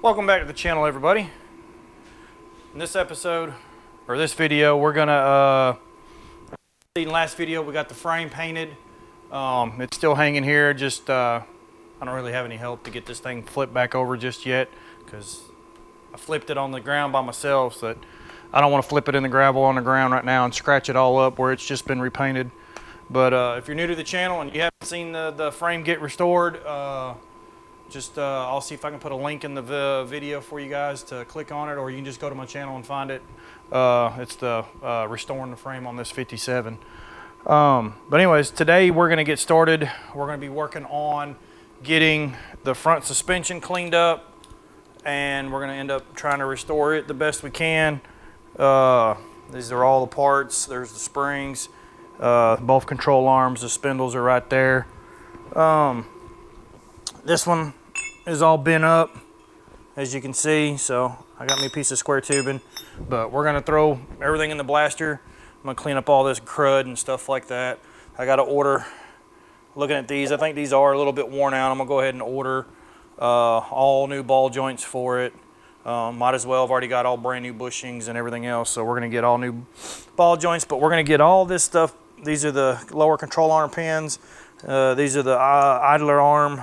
Welcome back to the channel, everybody. In this episode, or this video, we're gonna, in the last video we got the frame painted. It's still hanging here, just, I don't really have any help to get this thing flipped back over just yet, because I flipped it on the ground by myself, so that I don't want to flip it in the gravel on the ground right now and scratch it all up where it's just been repainted. But if you're new to the channel and you haven't seen the frame get restored, I'll see if I can put a link in the video for you guys to click on it, or you can just go to my channel and find it. It's the restoring the frame on this 57. But anyways, today we're going to get started. We're going to be working on getting the front suspension cleaned up, and we're going to end up trying to restore it the best we can. These are all the parts. There's the springs, both control arms, the spindles are right there. This one is all bent up, as you can see, so I got me a piece of square tubing, but we're gonna throw everything in the blaster. I'm gonna clean up all this crud and stuff like that. I gotta order, looking at these, I think these are a little bit worn out. I'm gonna go ahead and order all new ball joints for it. Might as well, I've already got all brand new bushings and everything else, so we're gonna get all new ball joints, but we're gonna get all this stuff. These are the lower control arm pins. These are the idler arm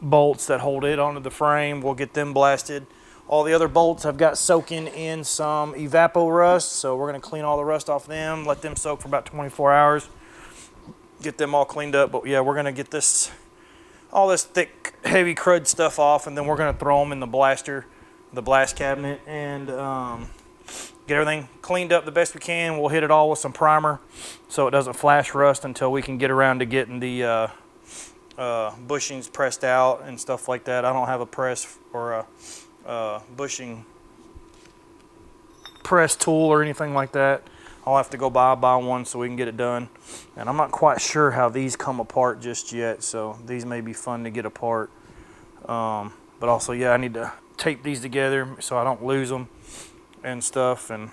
bolts that hold it onto the frame. We'll get them blasted. All the other bolts I've got soaking in some evapo rust, so we're going to clean all the rust off them, let them soak for about 24 hours, get them all cleaned up. But yeah, we're going to get all this thick, heavy crud stuff off, and then we're going to throw them in the blaster, the blast cabinet, and get everything cleaned up the best we can. We'll hit it all with some primer so it doesn't flash rust until we can get around to getting the bushings pressed out and stuff like that. I don't have a press or a bushing press tool or anything like that. I'll have to go buy one so we can get it done. And I'm not quite sure how these come apart just yet, so these may be fun to get apart. But also, yeah, I need to tape these together so I don't lose them and stuff, and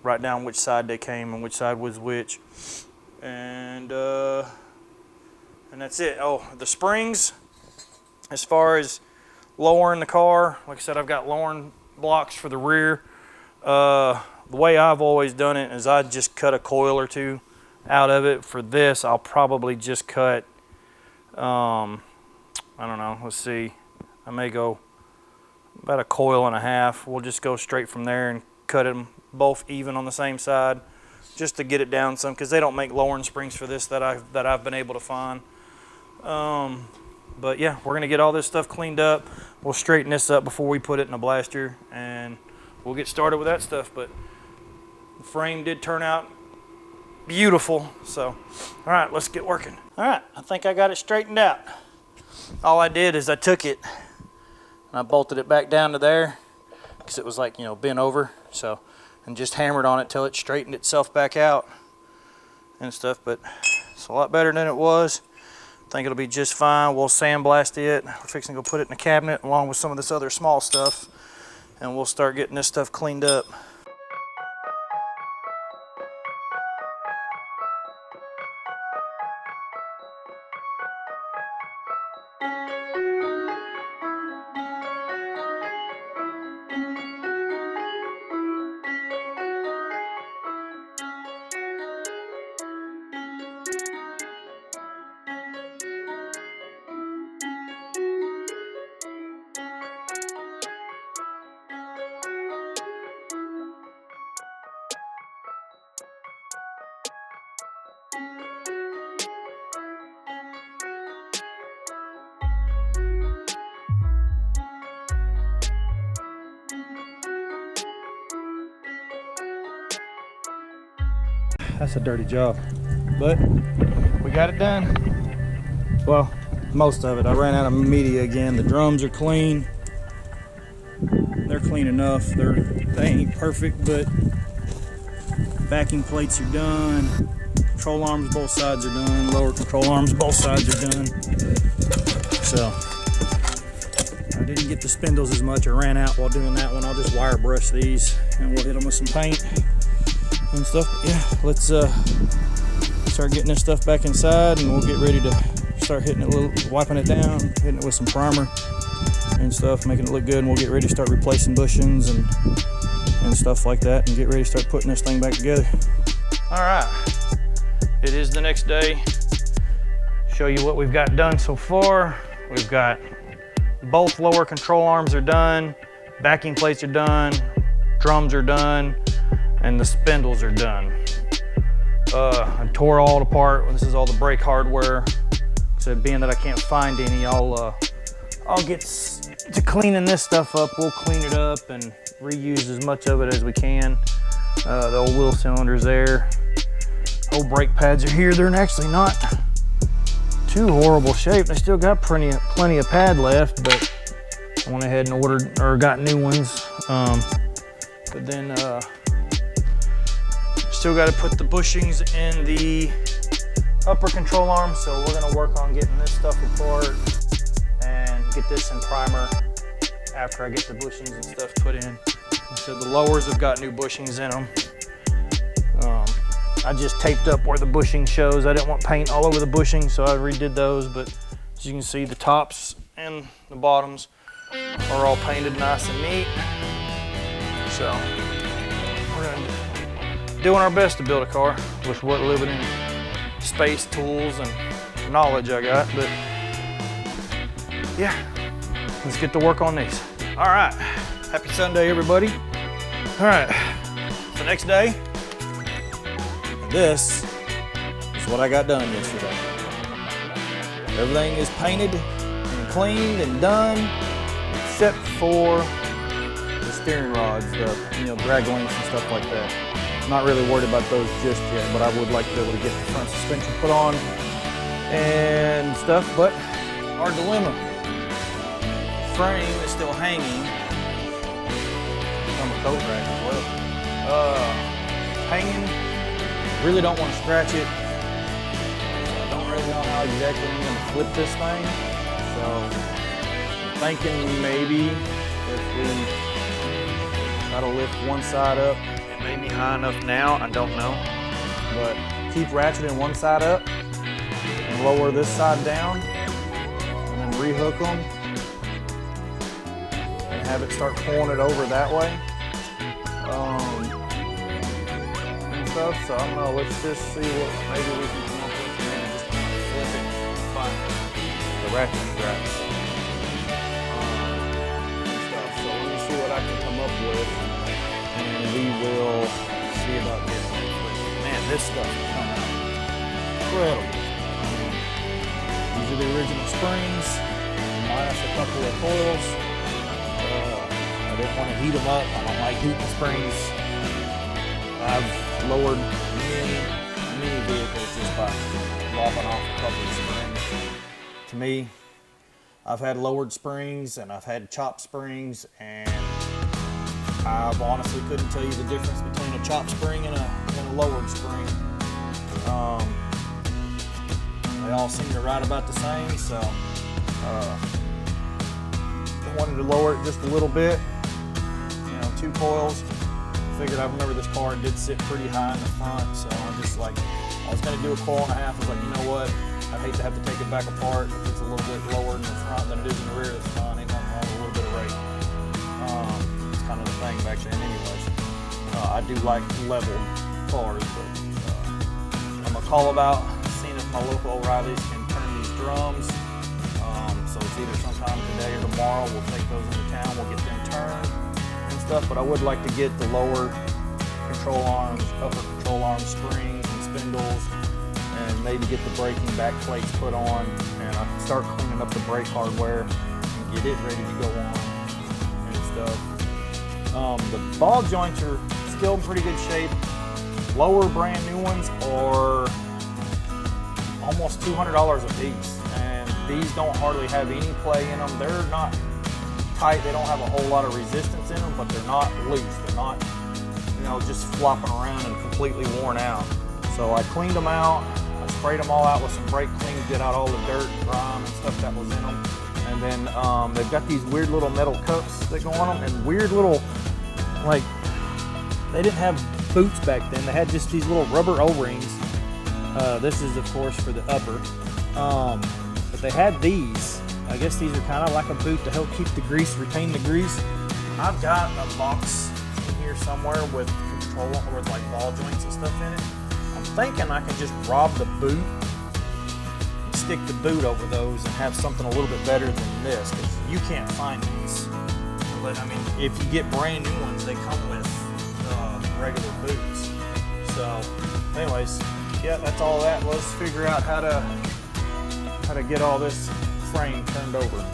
write down which side they came and which side was which, and that's it. Oh, the springs, as far as lowering the car, like I said, I've got lowering blocks for the rear. The way I've always done it is I just cut a coil or two out of it. For this, I'll probably just cut, I don't know, let's see, I may go about a coil and a half. We'll just go straight from there and cut them both even on the same side, just to get it down some, because they don't make lowering springs for this that I've been able to find. But yeah, we're gonna get all this stuff cleaned up. We'll straighten this up before we put it in a blaster, and we'll get started with that stuff. But the frame did turn out beautiful, so all right, let's get working. All right, I think I got it straightened out. All I did is I took it and I bolted it back down to there, because it was like, you know, bent over, so, and just hammered on it till it straightened itself back out and stuff. But it's a lot better than it was. I think it'll be just fine. We'll sandblast it. We're fixing to go put it in the cabinet along with some of this other small stuff, and we'll start getting this stuff cleaned up. That's a dirty job, but we got it done. Well, most of it. I ran out of media again. The drums are clean. They're clean enough. They ain't perfect, but backing plates are done. Control arms, both sides are done. Lower control arms, both sides are done. So I didn't get the spindles as much. I ran out while doing that one. I'll just wire brush these and we'll hit them with some paint and stuff. But yeah, let's start getting this stuff back inside, and we'll get ready to start hitting it, wiping it down, hitting it with some primer, and stuff, making it look good, and we'll get ready to start replacing bushings and stuff like that, and get ready to start putting this thing back together. All right, it is the next day. Show you what we've got done so far. We've got both lower control arms are done, backing plates are done, drums are done, and the spindles are done. I tore all apart. This is all the brake hardware. So being that I can't find any, I'll get to cleaning this stuff up. We'll clean it up and reuse as much of it as we can. The old wheel cylinders there. Old brake pads are here. They're actually not too horrible shape. They still got plenty of pad left, but I went ahead and ordered or got new ones. But then still got to put the bushings in the upper control arm, so we're gonna work on getting this stuff apart and get this in primer after I get the bushings and stuff put in. So the lowers have got new bushings in them. I just taped up where the bushing shows. I didn't want paint all over the bushing, so I redid those, but as you can see, the tops and the bottoms are all painted nice and neat. So we're doing our best to build a car with what limited space, tools, and knowledge I got, but yeah, let's get to work on these. All right, happy Sunday, everybody. All right, it's the next day. This is what I got done yesterday. Everything is painted and cleaned and done, except for the steering rods, the drag links and stuff like that. I'm not really worried about those just yet, but I would like to be able to get the front suspension put on and stuff. But our dilemma: frame is still hanging on the coat rack as well. Hanging. Really don't want to scratch it. I don't really know how exactly I'm going to flip this thing. So I'm thinking maybe if we try to lift one side up, it may be high enough now, I don't know. But keep ratcheting one side up and lower this side down, and then rehook them and have it start pulling it over that way. So I don't know, let's just see what maybe we can come up with, and then just kind of flip it and find the ratchet straps and stuff. So let me see what I can come up with, and we will see about getting it. Man, this stuff is coming out incredible. These are the original springs, minus a couple of coils. I didn't want to heat them up. I don't like heating springs. I've lowered many vehicles just by lopping off a couple of springs. To me, I've had lowered springs and I've had chopped springs, and I honestly couldn't tell you the difference between a chopped spring and a lowered spring. They all seem to ride about the same, so I wanted to lower it just a little bit, 2 coils. Figured, I remember this car did sit pretty high in the front, so I was going to do a coil and a half. I was like, you know what, I'd hate to have to take it back apart if it's a little bit lower in the front than it is in the rear. That's fine, ain't nothing wrong with a little bit of rate. It's kind of the thing back then anyways. I do like leveled cars, but I'm going to call about seeing if my local O'Reilly's can turn these drums. So it's either sometime today or tomorrow. We'll take those into town, we'll get them turned. But I would like to get the lower control arms, upper control arm springs and spindles, and maybe get the braking back plates put on, and I can start cleaning up the brake hardware and get it ready to go on and stuff. The ball joints are still in pretty good shape. Lower brand new ones are almost $200 a piece, and these don't hardly have any play in them. They're not tight, they don't have a whole lot of resistance in them, but they're not loose. They're not, just flopping around and completely worn out. So I cleaned them out. I sprayed them all out with some brake clean, get out all the dirt and grime and stuff that was in them. And then they've got these weird little metal cups that go on them, and weird little, they didn't have boots back then. They had just these little rubber O-rings. This is, of course, for the upper. But they had these, I guess these are kind of like a boot to help keep the grease, retain the grease. I've got a box in here somewhere with control, with like ball joints and stuff in it. I'm thinking I can just rob the boot and stick the boot over those and have something a little bit better than this, because you can't find these. But I mean, if you get brand new ones, they come with regular boots. So anyways, yeah, that's all that. Let's figure out how to get all this frame turned over.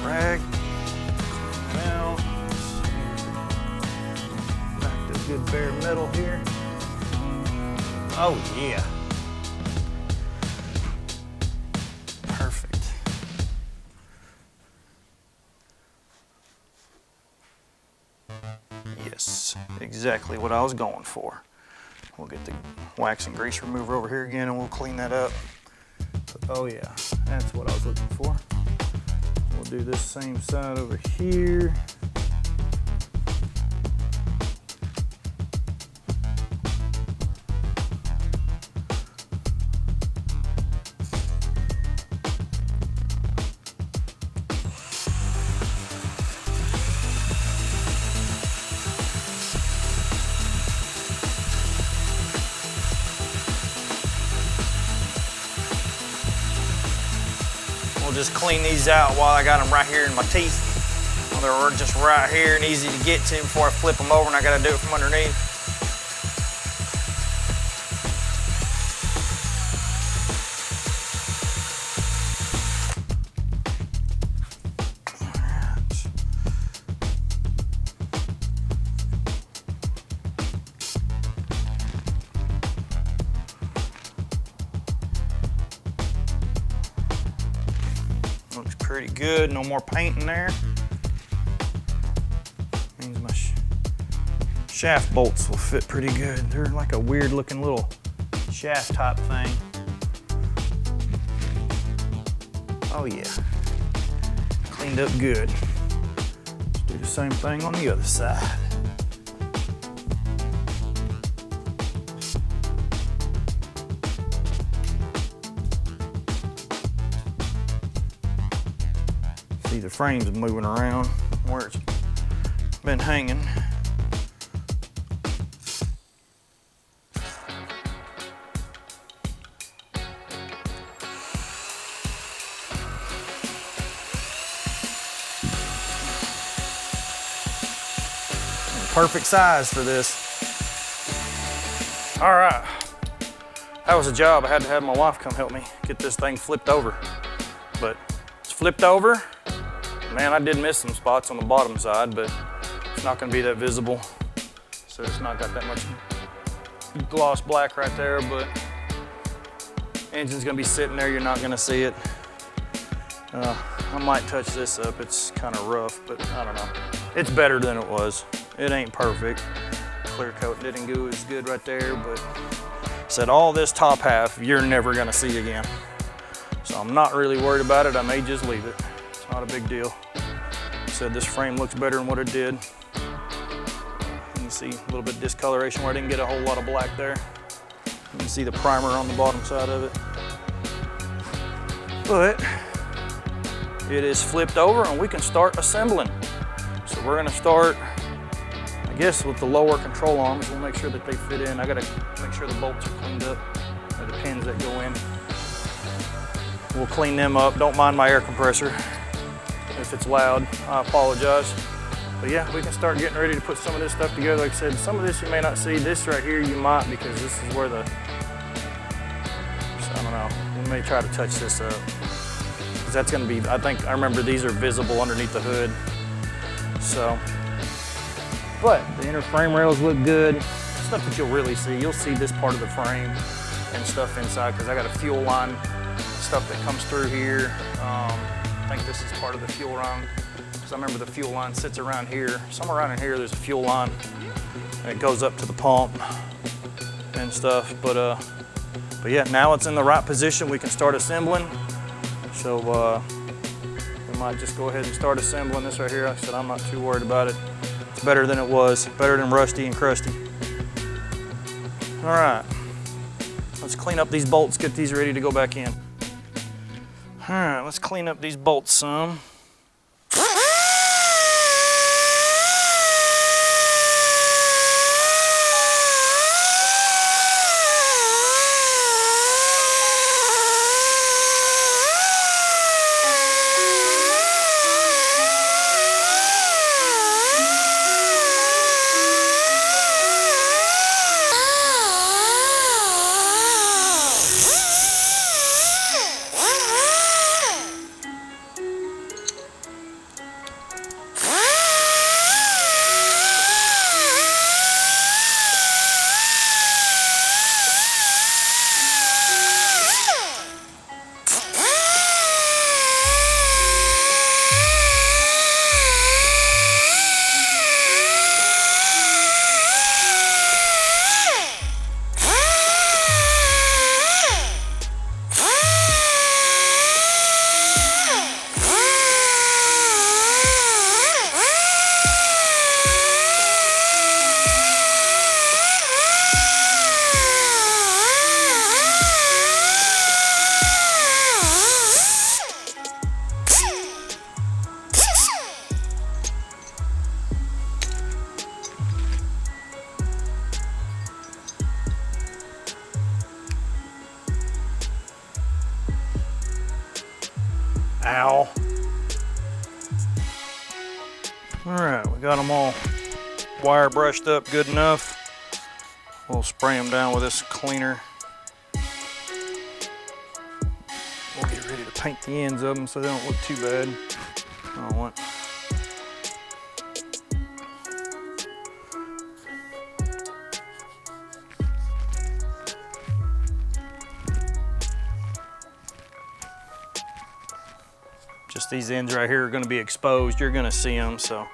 Rag. Now, back to good bare metal here. Oh yeah. Perfect. Yes, exactly what I was going for. We'll get the wax and grease remover over here again and we'll clean that up. But, oh yeah, that's what I was looking for. We'll do this same side over here. We'll just clean these out while I got them right here in my teeth. Well, they're just right here and easy to get to before I flip them over and I gotta do it from underneath. Looks pretty good, no more paint in there. Means my shaft bolts will fit pretty good. They're like a weird looking little shaft type thing. Oh yeah, cleaned up good. Let's do the same thing on the other side. See, the frame's moving around where it's been hanging. Perfect size for this. All right, that was a job. I had to have my wife come help me get this thing flipped over, but it's flipped over. Man, I did miss some spots on the bottom side, but it's not gonna be that visible. So it's not got that much gloss black right there, but engine's gonna be sitting there, you're not gonna see it. I might touch this up, it's kind of rough, but I don't know. It's better than it was. It ain't perfect. Clear coat didn't go as good right there, but said all this top half, you're never gonna see again. So I'm not really worried about it, I may just leave it. Not a big deal. Said this frame looks better than what it did. You can see a little bit of discoloration where I didn't get a whole lot of black there. You can see the primer on the bottom side of it. But it is flipped over and we can start assembling. So we're gonna start, I guess, with the lower control arms. We'll make sure that they fit in. I gotta make sure the bolts are cleaned up, or the pins that go in. We'll clean them up. Don't mind my air compressor. If it's loud, I apologize. But yeah, we can start getting ready to put some of this stuff together. Like I said, some of this you may not see. This right here you might, because this is where the, I don't know, we may try to touch this up. Because that's gonna be, I remember these are visible underneath the hood. So, but the inner frame rails look good. Stuff that you'll really see. You'll see this part of the frame and stuff inside, because I got a fuel line stuff that comes through here. I think this is part of the fuel line because I remember the fuel line sits around here. Somewhere around in here there's a fuel line. And it goes up to the pump and stuff. But yeah, now it's in the right position. We can start assembling. So we might just go ahead and start assembling this right here. Like I said, I'm not too worried about it. It's better than it was. Better than rusty and crusty. All right. Let's clean up these bolts, get these ready to go back in. All right, let's clean up these bolts some. Ow. All right, we got them all wire brushed up good enough. We'll spray them down with this cleaner. We'll get ready to paint the ends of them so they don't look too bad. I don't want. Just these ends right here are going to be exposed. You're going to see them. So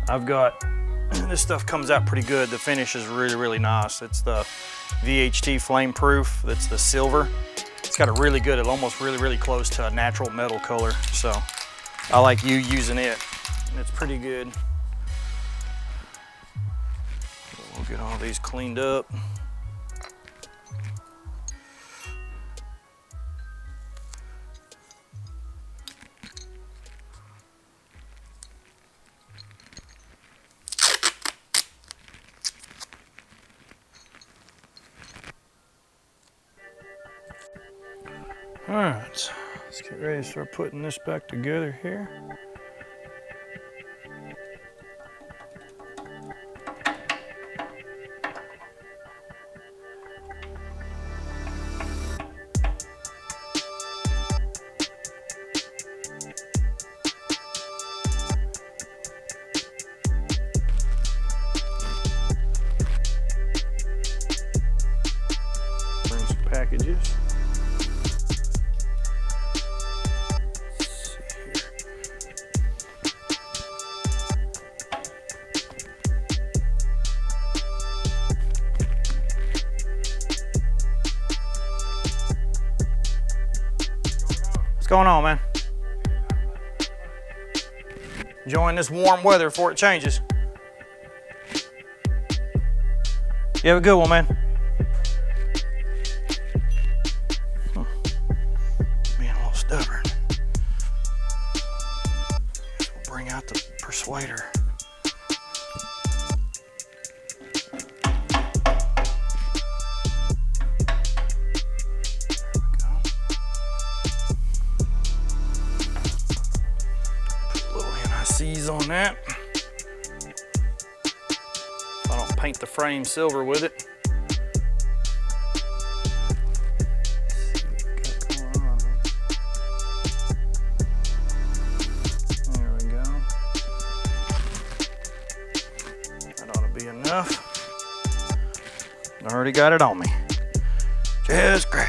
I've got, this stuff comes out pretty good. The finish is really, really nice. It's the VHT flame proof. That's the silver. It's got a really good, almost really, really close to a natural metal color. So I like using it. It's pretty good. We'll get all these cleaned up. All right, let's get ready to start putting this back together here. Bring some packages. What's going on, man? Enjoying this warm weather before it changes. You have a good one, man. Being a little stubborn. We'll bring out the persuader. C's on that. I don't paint the frame silver with it. There we go. That ought to be enough. I already got it on me. Just great.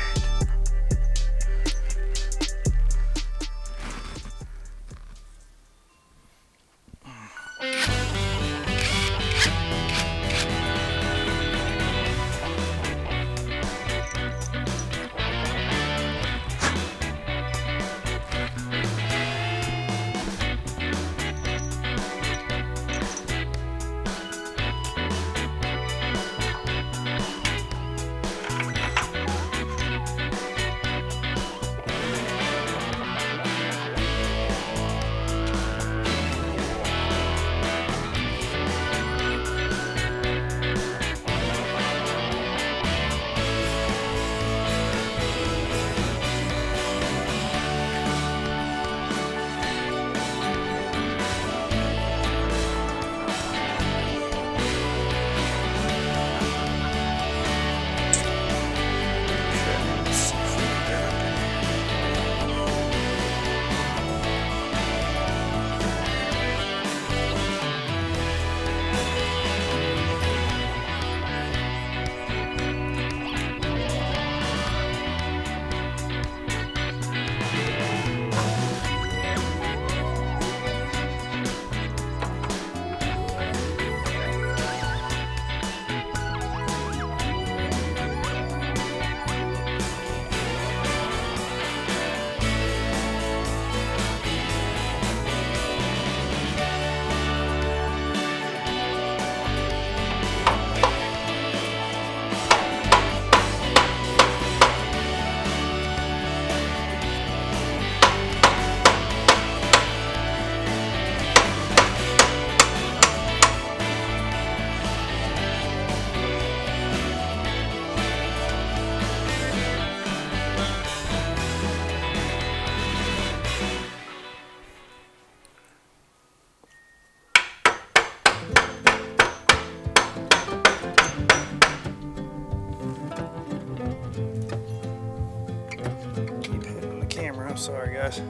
guys.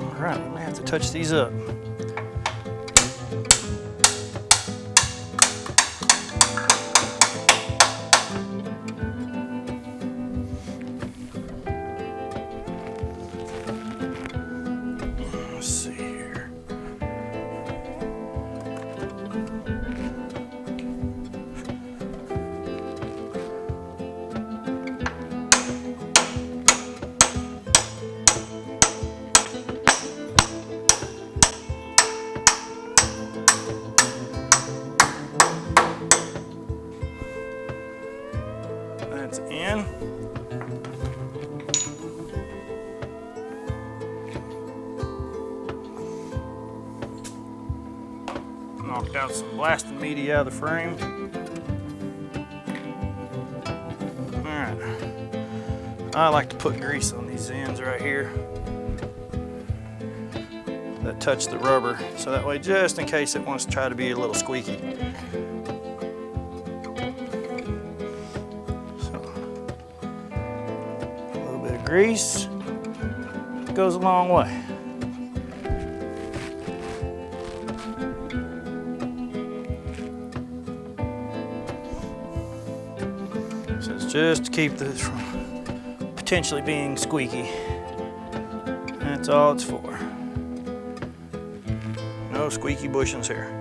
All right, we may have to touch these up. Let's see here. That's in. Knocked out some blasting media out of the frame. Alright. I like to put grease on these ends right here that touch the rubber, so that way, just in case it wants to try to be a little squeaky. Grease goes a long way. So it's just to keep this from potentially being squeaky. That's all it's for. No squeaky bushings here.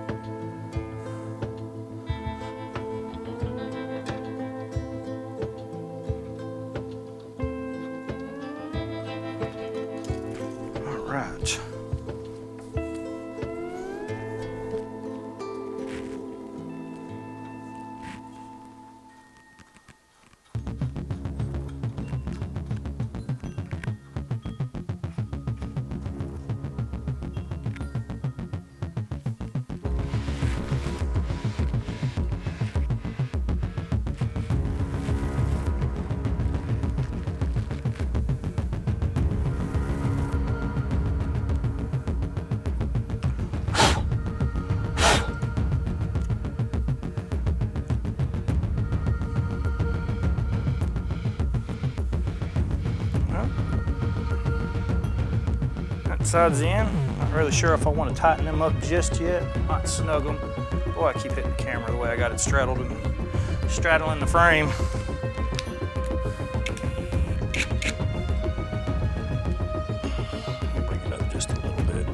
Right. Sides in. Not really sure if I want to tighten them up just yet. Might snug them. Boy, I keep hitting the camera the way I got it straddled and straddling the frame. Bring it up just a little bit.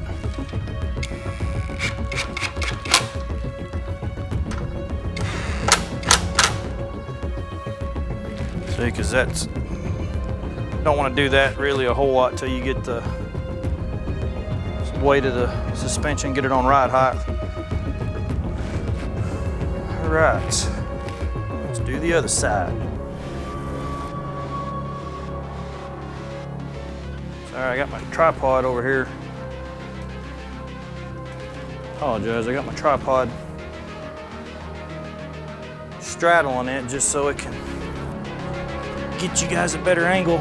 See, because that's, don't want to do that really a whole lot till you get the weight of the suspension, get it on ride height. All right, let's do the other side. Sorry, I got my tripod over here. Apologize, I got my tripod straddling it just so it can get you guys a better angle.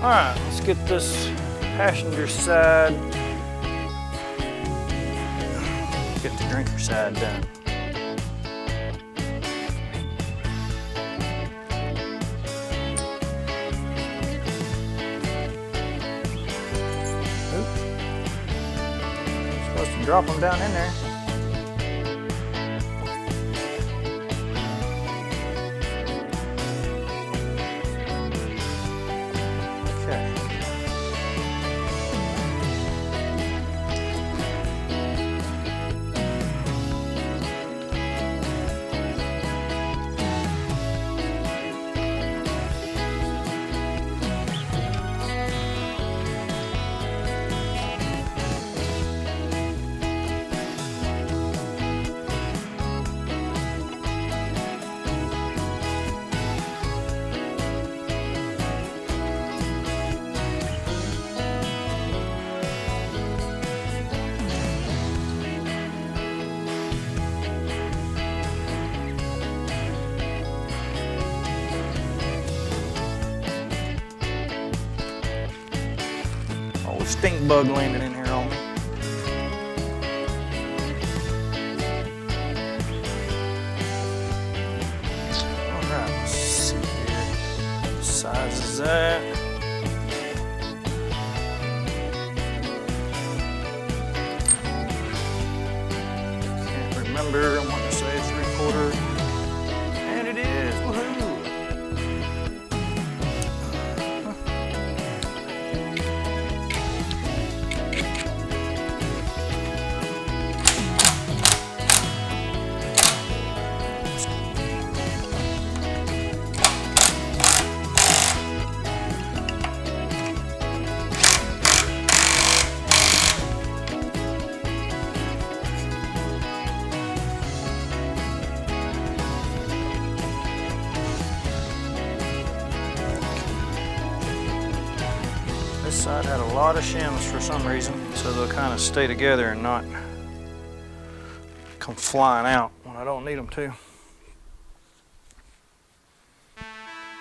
All right, let's get this passenger side, get the drinker side done. Supposed to drop them down in there. Stink bug landed in here on me. All right, let's see here. What size is that? Can't remember. I want to say 3/4, and it is. Woohoo! This side had a lot of shims for some reason, so they'll kind of stay together and not come flying out when I don't need them to.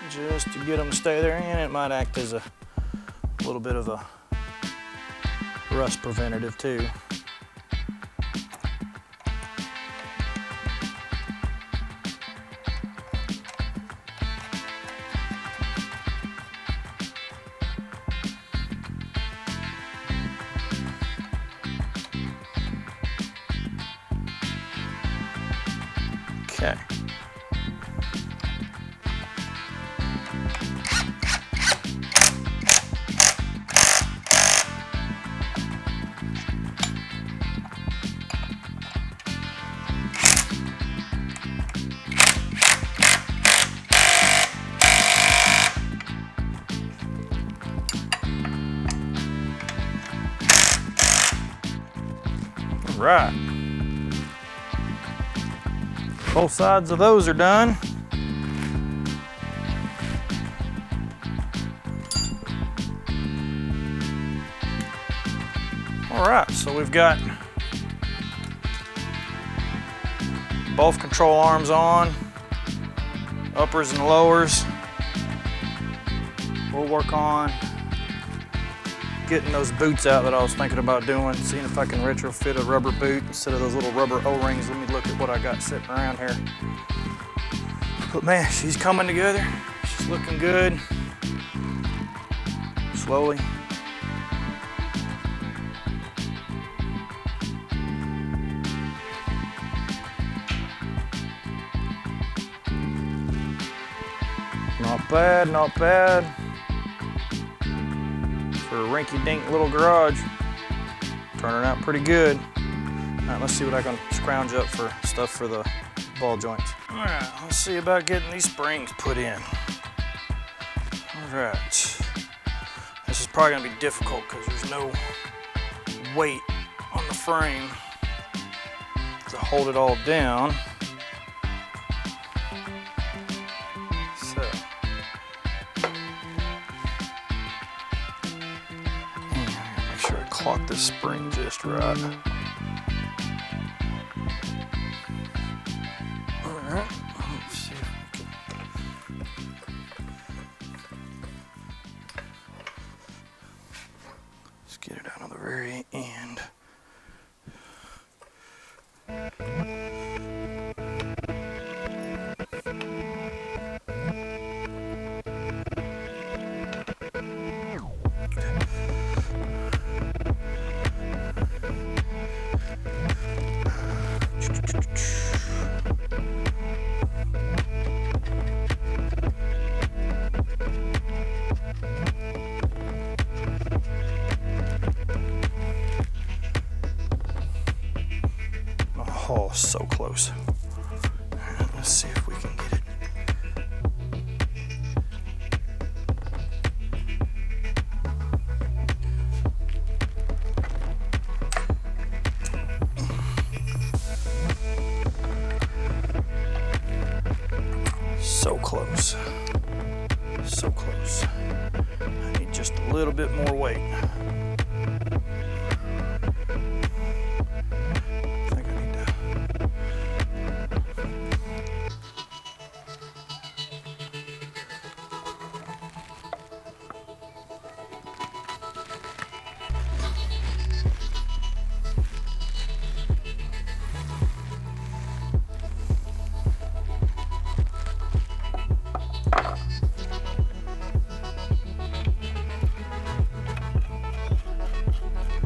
Just to get them to stay there, and it might act as a little bit of a rust preventative too. Okay. All right. Both sides of those are done. All right, so we've got both control arms on, uppers and lowers. We'll work on getting those boots out that I was thinking about doing, seeing if I can retrofit a rubber boot instead of those little rubber O-rings. Let me look at what I got sitting around here. But man, she's coming together. She's looking good. Slowly. Not bad, not bad. For a rinky-dink little garage, turning out pretty good. All right, let's see what I can scrounge up for stuff for the ball joints. All right, let's see about getting these springs put in. All right, this is probably gonna be difficult because there's no weight on the frame to hold it all down. So. Clock this spring just right. All right, let's see if we can. get it out on the very end. Oh, so close. All right, let's see if we can get it. So close. So close. I need just a little bit more weight.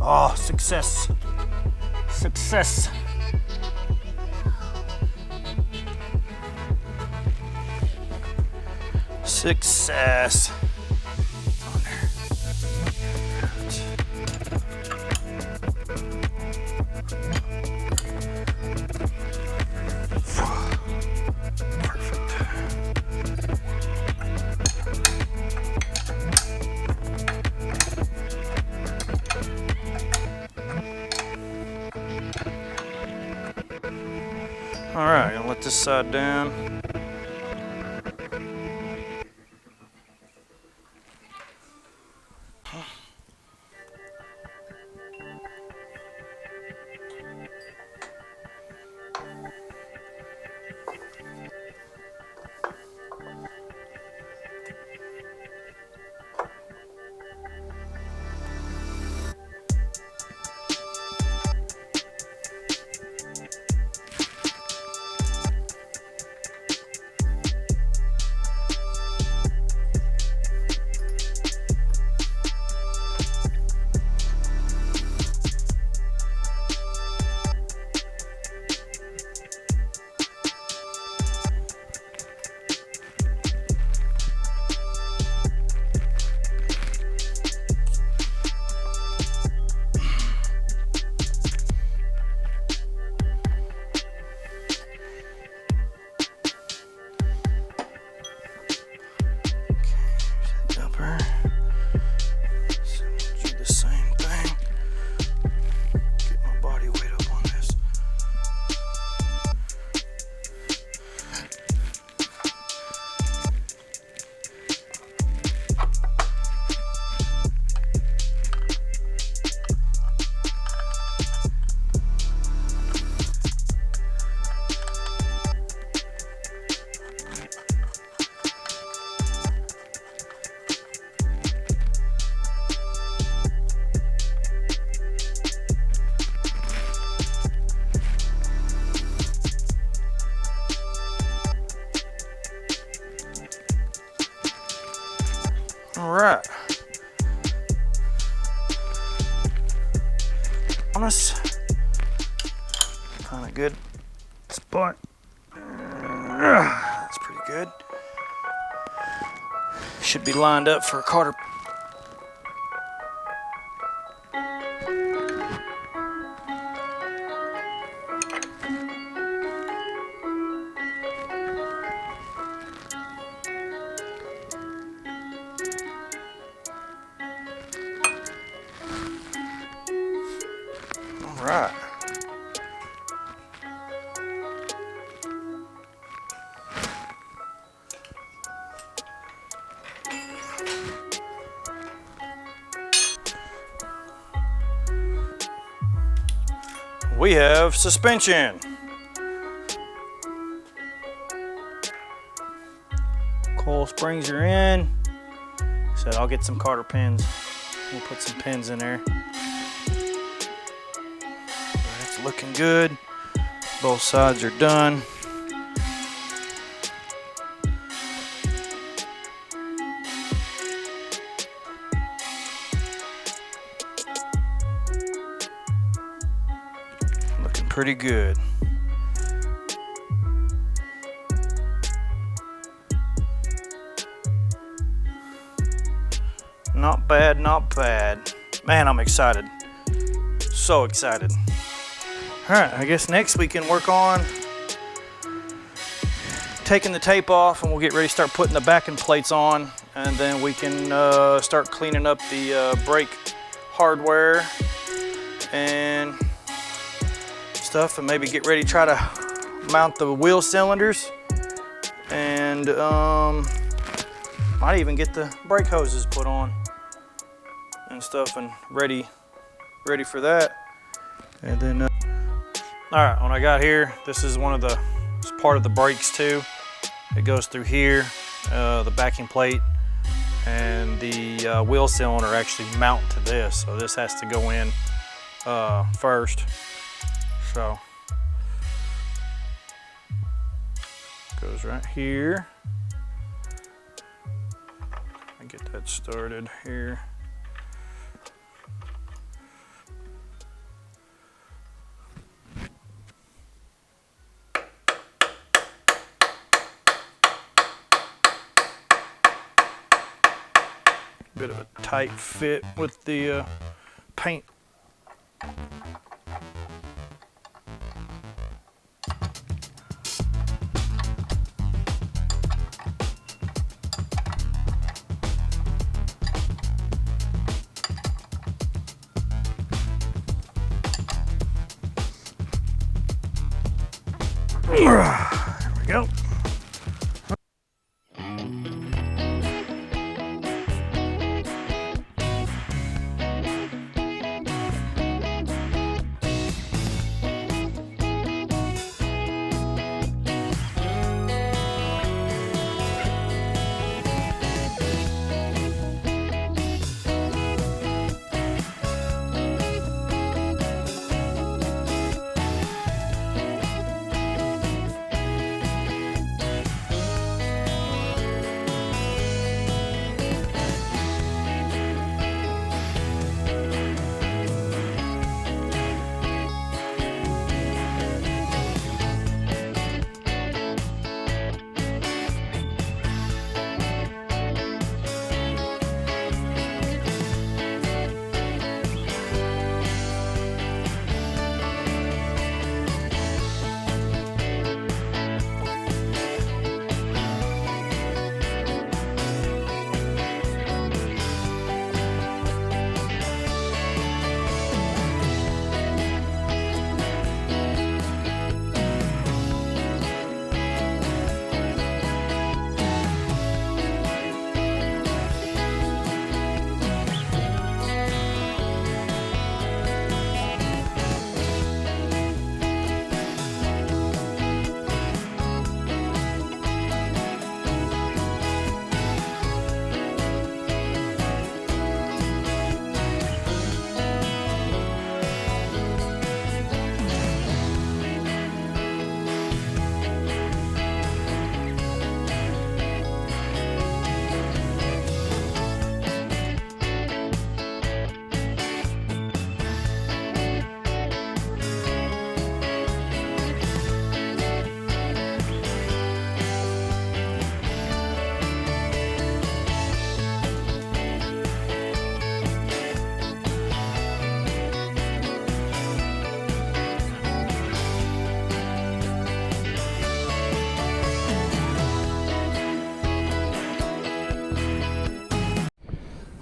Oh, success. Success. Success. On there. Perfect. All right, gonna let this side down. All right. Honest. Kind of good spot. That's pretty good. Should be lined up for a Carter. All right. We have suspension. Coil springs are in. So I'll get some Carter pins We'll put some pins in there. It's looking good. Both sides are done. Looking pretty good. Not bad, not bad. Man, I'm excited. So excited. Alright, I guess next we can work on taking the tape off, and we'll get ready to start putting the backing plates on, and then we can start cleaning up the brake hardware and stuff, and maybe get ready to try to mount the wheel cylinders, and might even get the brake hoses put on and stuff, and ready for that. And then all right, when I got here, this is it's part of the brakes too. It goes through here, the backing plate and the wheel cylinder actually mount to this, so this has to go in first. So goes right here. I get that started here. Bit of a tight fit with the paint. There we go.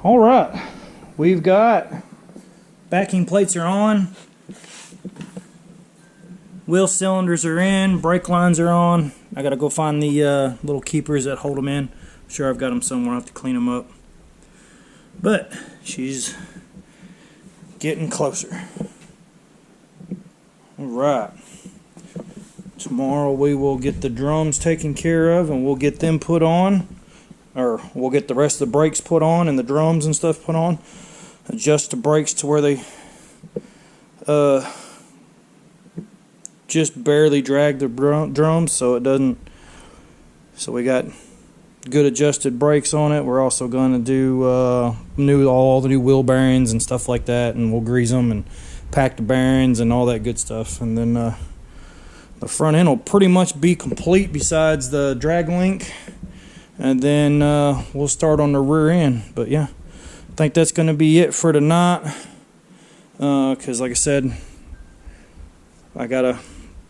All right, we've got backing plates are on, wheel cylinders are in, brake lines are on. I gotta go find the little keepers that hold them in. I'm sure I've got them somewhere. I have to clean them up. But she's getting closer. All right. Tomorrow we will get the drums taken care of, and we'll get them put on. Or we'll get the rest of the brakes put on and the drums and stuff put on. adjust the brakes to where they just barely drag the drums, so it doesn't. So we got good adjusted brakes on it. We're also going to do all the new wheel bearings and stuff like that, and we'll grease them and pack the bearings and all that good stuff. And then the front end will pretty much be complete besides the drag link, and then we'll start on the rear end. But yeah, I think that's going to be it for tonight, because like I said, I gotta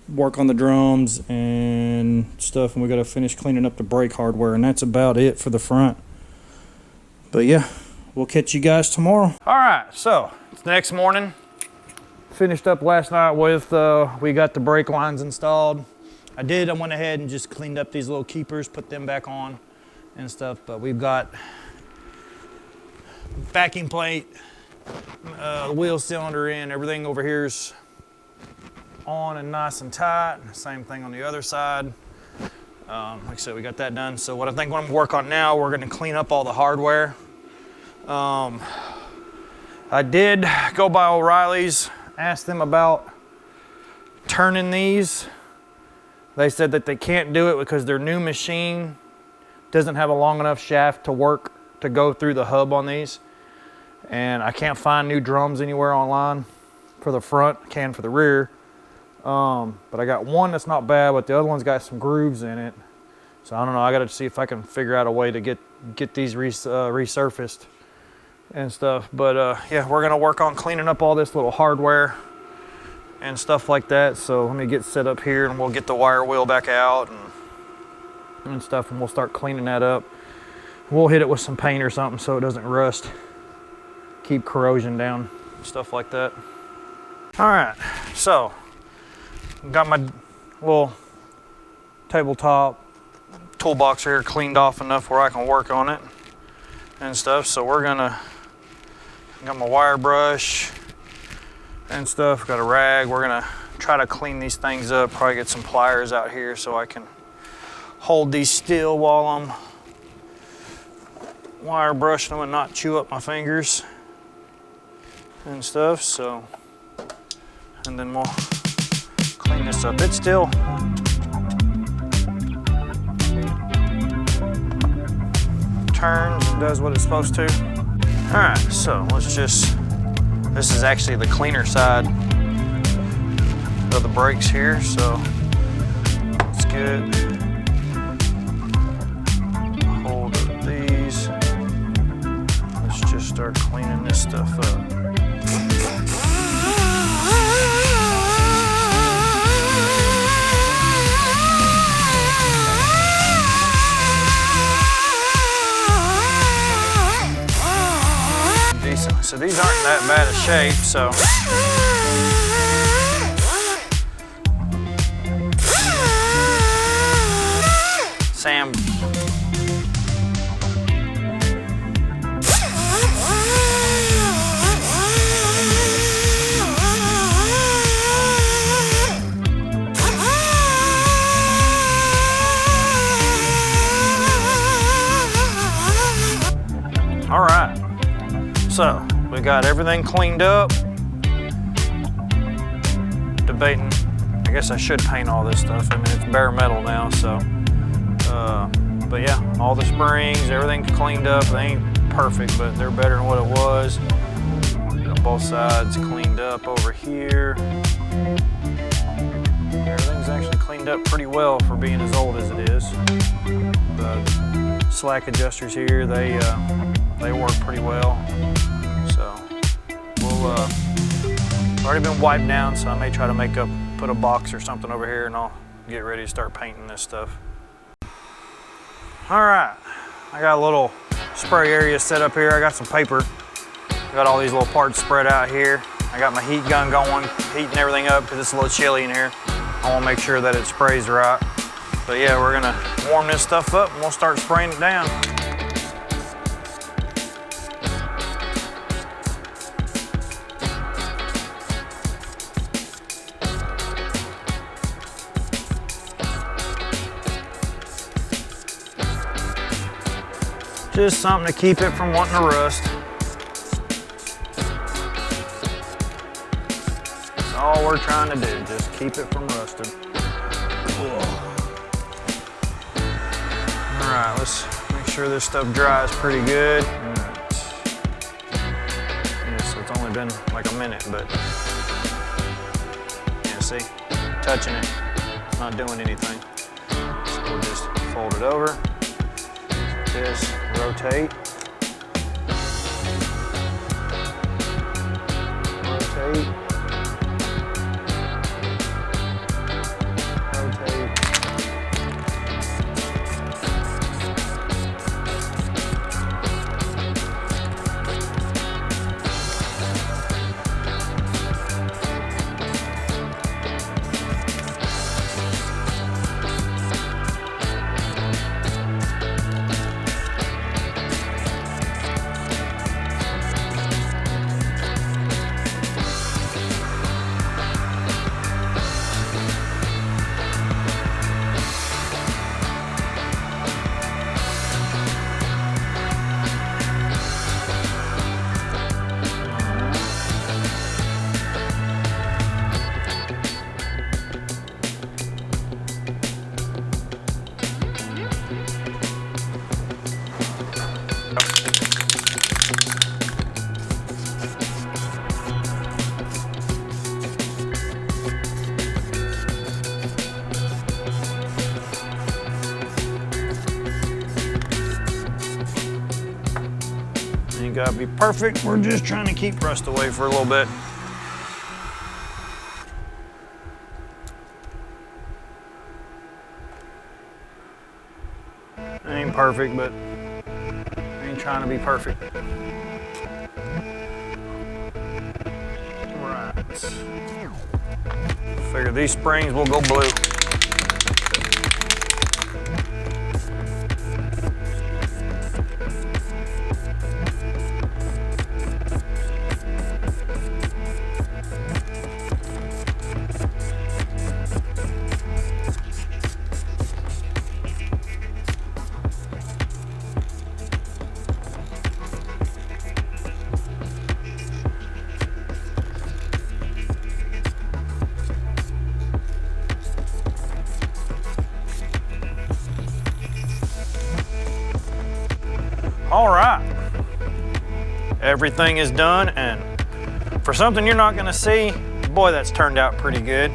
work on the drums and stuff, and we gotta finish cleaning up the brake hardware, and that's about it for the front. But yeah, we'll catch you guys tomorrow. All right, so it's the next morning. Finished up last night with we got the brake lines installed. I went ahead and just cleaned up these little keepers, put them back on and stuff. But we've got backing plate, the wheel cylinder in, everything over here's on and nice and tight. Same thing on the other side. Like I said, we got that done. So what I think I'm gonna work on now, we're gonna clean up all the hardware. I did go by O'Reilly's, asked them about turning these. They said that they can't do it because their new machine doesn't have a long enough shaft to work to go through the hub on these. And I can't find new drums anywhere online for the front, I can for the rear. But I got one that's not bad, but the other one's got some grooves in it. So I don't know, I gotta see if I can figure out a way to get these resurfaced and stuff. But yeah, we're gonna work on cleaning up all this little hardware and stuff like that. So let me get set up here, and we'll get the wire wheel back out and stuff, and we'll start cleaning that up. We'll hit it with some paint or something so it doesn't rust, keep corrosion down, stuff like that. All right, so got my little tabletop toolbox here cleaned off enough where I can work on it and stuff. So got my wire brush and stuff, got a rag. We're gonna try to clean these things up, probably get some pliers out here so I can hold these still while I'm wire brushing them and not chew up my fingers and stuff. So, and then we'll clean this up. It's still turns and does what it's supposed to. All right, so this is actually the cleaner side of the brakes here, so it's good. Hold up these. Let's just start cleaning this stuff up. So these aren't that bad a shape, so. Sam. All right, so we got everything cleaned up. Debating, I guess I should paint all this stuff. I mean, it's bare metal now, so. But yeah, all the springs, everything's cleaned up. They ain't perfect, but they're better than what it was. Got both sides cleaned up over here. Everything's actually cleaned up pretty well for being as old as it is. The slack adjusters here, they work pretty well. So we'll already been wiped down, so I may try to put a box or something over here, and I'll get ready to start painting this stuff. All right, I got a little spray area set up here. I got some paper. I got all these little parts spread out here. I got my heat gun going, heating everything up because it's a little chilly in here. I want to make sure that it sprays right. But yeah, we're gonna warm this stuff up and we'll start spraying it down. Just something to keep it from wanting to rust. all we're trying to do, just keep it from rusting. All right, let's make sure this stuff dries pretty good. Yeah, so it's only been like a minute, but yeah, see, touching it, it's not doing anything. So we'll just fold it over, this, rotate. Rotate. Ain't gotta be perfect, we're just trying to keep rust away for a little bit. Ain't perfect, but ain't trying to be perfect. Right. Figure these springs will go blue. All right, everything is done, and for something you're not gonna see, boy, that's turned out pretty good.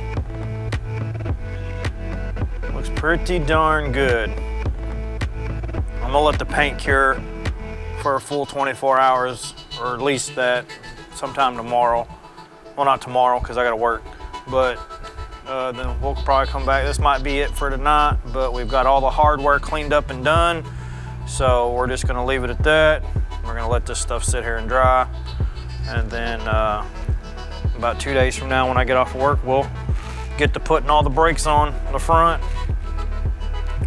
Looks pretty darn good. I'm gonna let the paint cure for a full 24 hours, or at least that sometime tomorrow. Well, not tomorrow, because I gotta work, but then we'll probably come back. This might be it for tonight, but we've got all the hardware cleaned up and done. So we're just gonna leave it at that. We're gonna let this stuff sit here and dry. And then about 2 days from now when I get off of work, we'll get to putting all the brakes on the front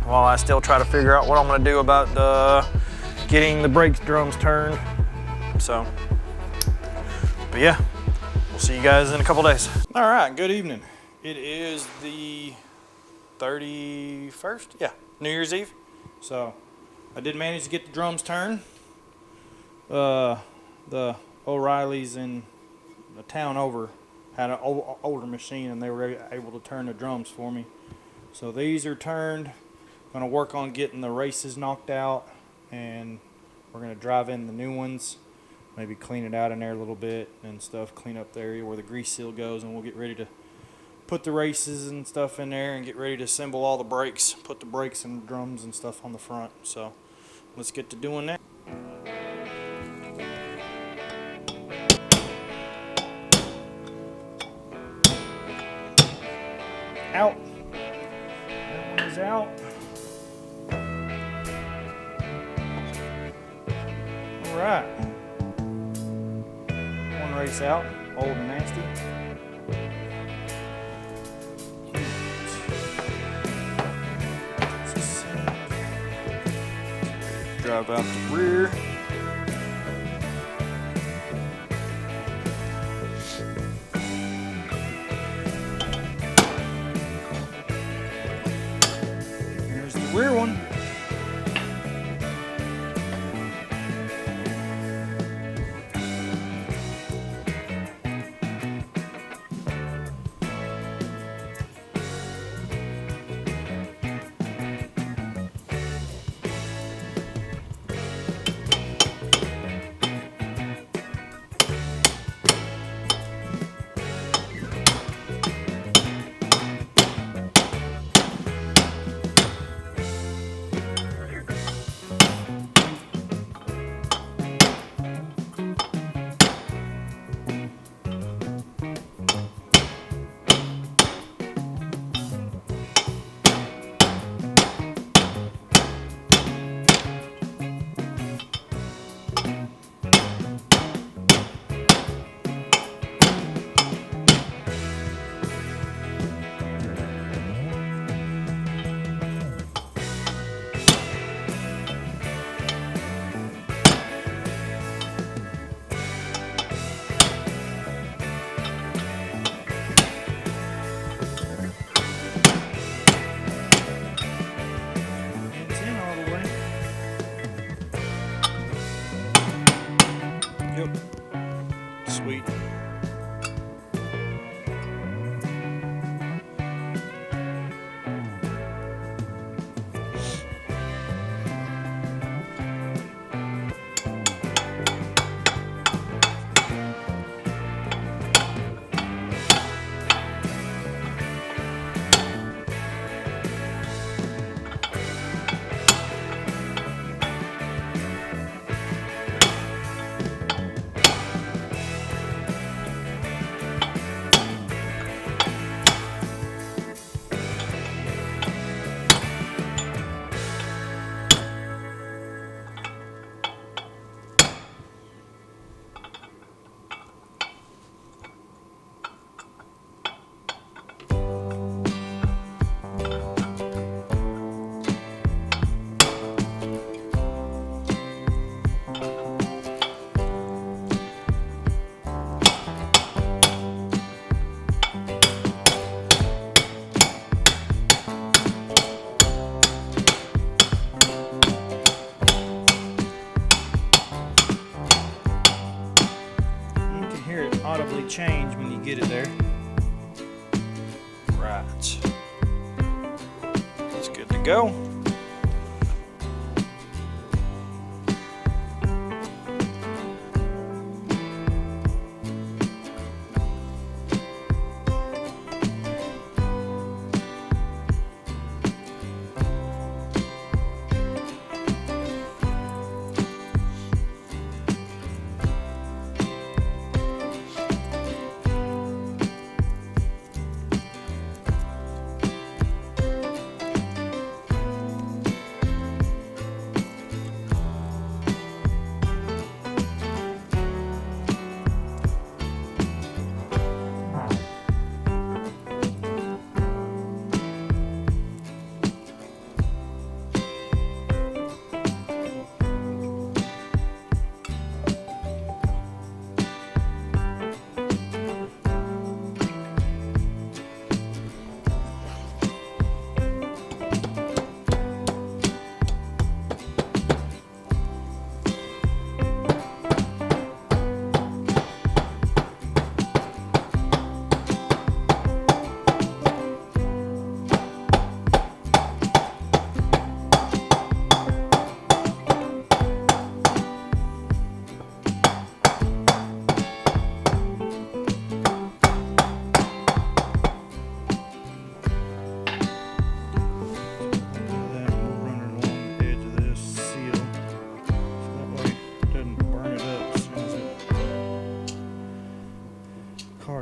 while I still try to figure out what I'm gonna do about getting the brakes drums turned. So, but yeah, we'll see you guys in a couple days. All right, good evening. It is the 31st, yeah, New Year's Eve. So I did manage to get the drums turned. The O'Reillys in the town over had an older machine, and they were able to turn the drums for me. So these are turned. Going to work on getting the races knocked out, and we're going to drive in the new ones. Maybe clean it out in there a little bit and stuff. Clean up the area where the grease seal goes, and we'll get ready to put the races and stuff in there and get ready to assemble all the brakes, put the brakes and drums and stuff on the front. So let's get to doing that. Out. That one is out. All right. One race out, old and nasty. Drive out the rear. Here's the rear one. Yep. Sweet. Audibly change when you get it there. Right. It's good to go.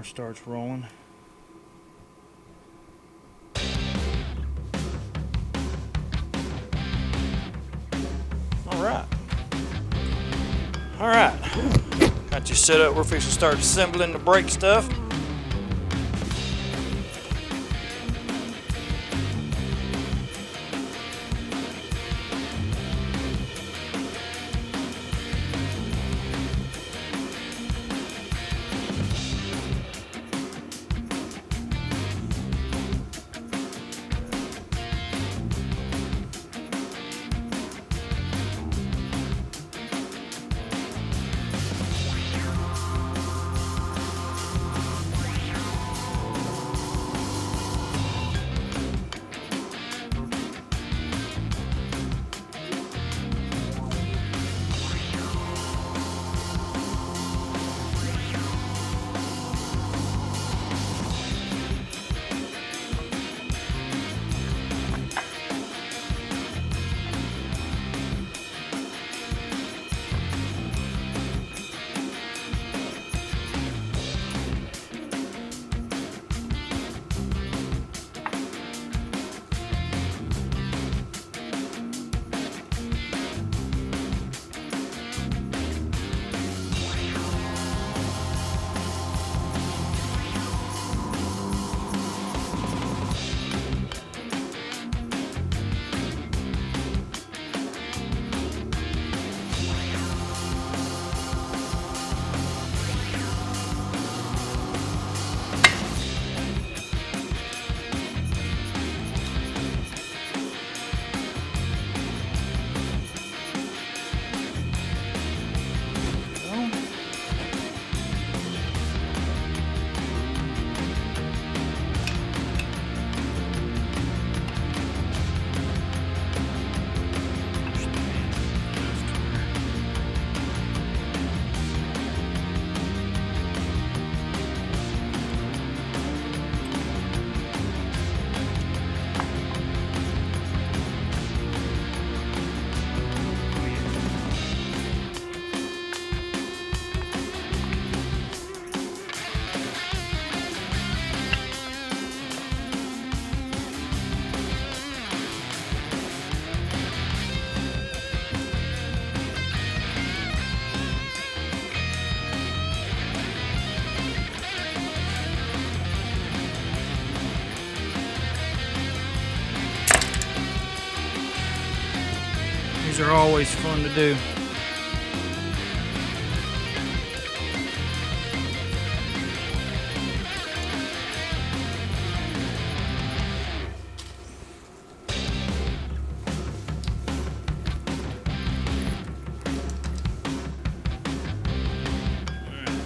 Starts rolling. All right. Got you set up. We're fixing to start assembling the brake stuff. are always fun to do.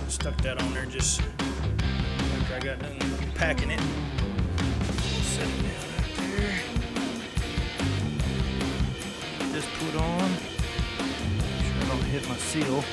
Stuck that on there just after I got done packing it. Set it down right there. Just put on. Make sure I don't hit my seal.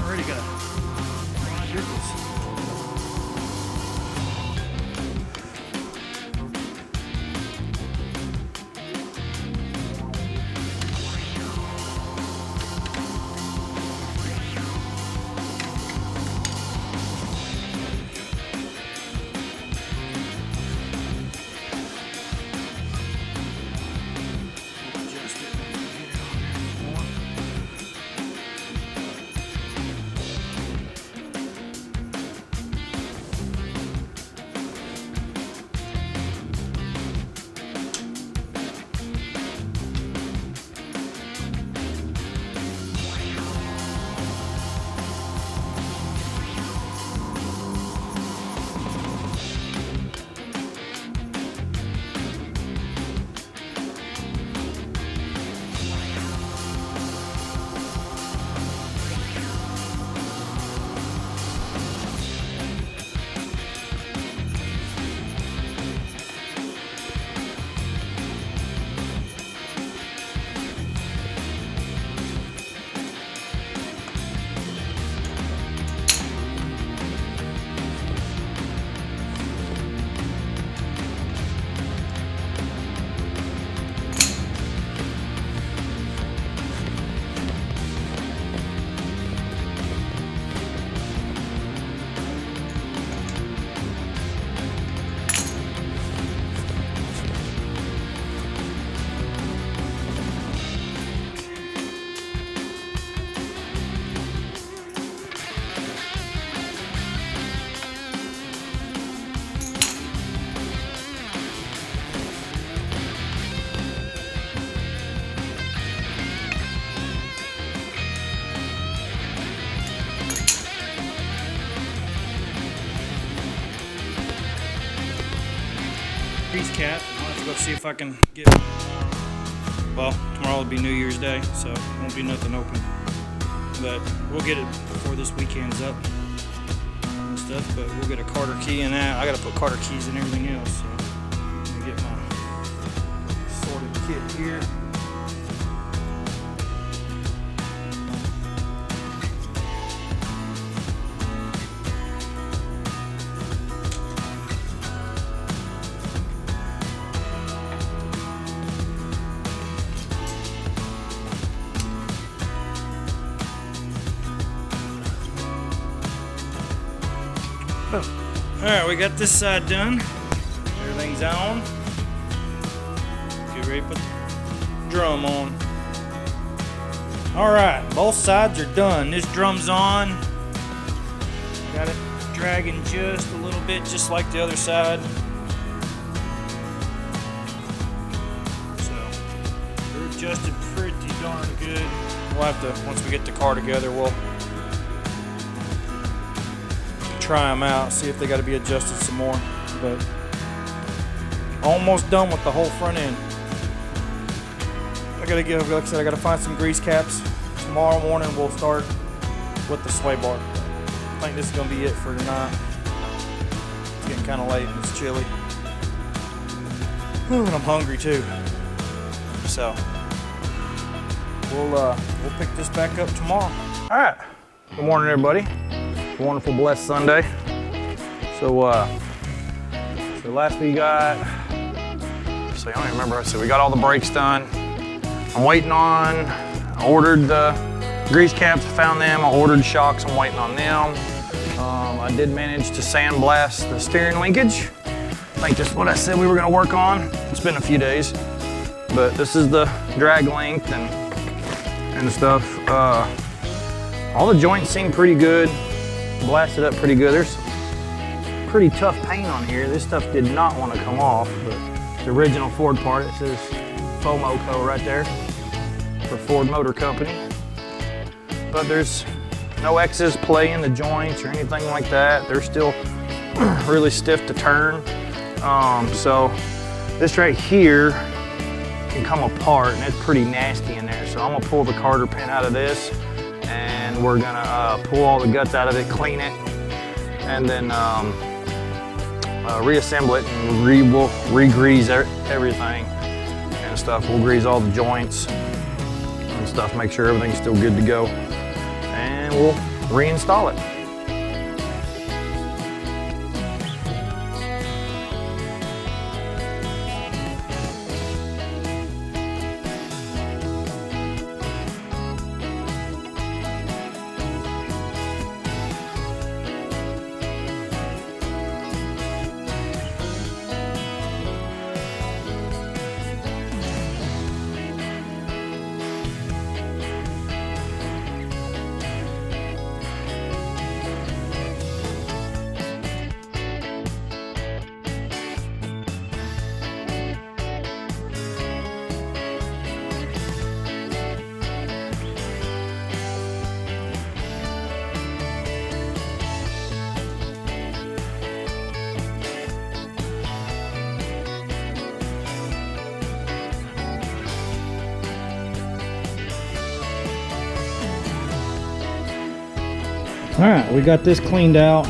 Already got oh my goodness. Grease cap. I'll have to go see if I can get, well, tomorrow will be New Year's Day, so it won't be nothing open. But we'll get it before this weekend's up and stuff, but we'll get a Carter key in that. I gotta put Carter keys in everything else, so let me get my sorted kit here. Alright, we got this side done. Everything's on. Get ready to put the drum on. Alright, both sides are done. This drum's on. Got it dragging just a little bit, just like the other side. So, they're adjusted pretty darn good. We'll have to, once we get the car together, we'll try them out, see if they got to be adjusted some more. But almost done with the whole front end. I gotta give, like I said, I gotta find some grease caps. Tomorrow morning we'll start with the sway bar. I think this is gonna be it for tonight. It's getting kind of late and it's chilly. Ooh, and I'm hungry too. So we'll pick this back up tomorrow. All right. Good morning, everybody. Wonderful, blessed Sunday. So last we got, so I don't even remember. So we got all the brakes done. I'm waiting on, I ordered the grease caps, found them. I ordered shocks, I'm waiting on them. I did manage to sandblast the steering linkage. I think this is what I said we were gonna work on. It's been a few days, but this is the drag length and stuff. All the joints seem pretty good, blasted up pretty good. There's pretty tough paint on here. This stuff did not want to come off, but the original Ford part, it says FOMOCO right there for Ford Motor Company. But there's no X's play in the joints or anything like that. They're still really stiff to turn. So this right here can come apart, and it's pretty nasty in there. So I'm gonna pull the Carter pin out of this, and we're gonna pull all the guts out of it, clean it, and then reassemble it, and we'll re-grease everything and stuff. We'll grease all the joints and stuff, make sure everything's still good to go, and we'll reinstall it. All right, we got this cleaned out,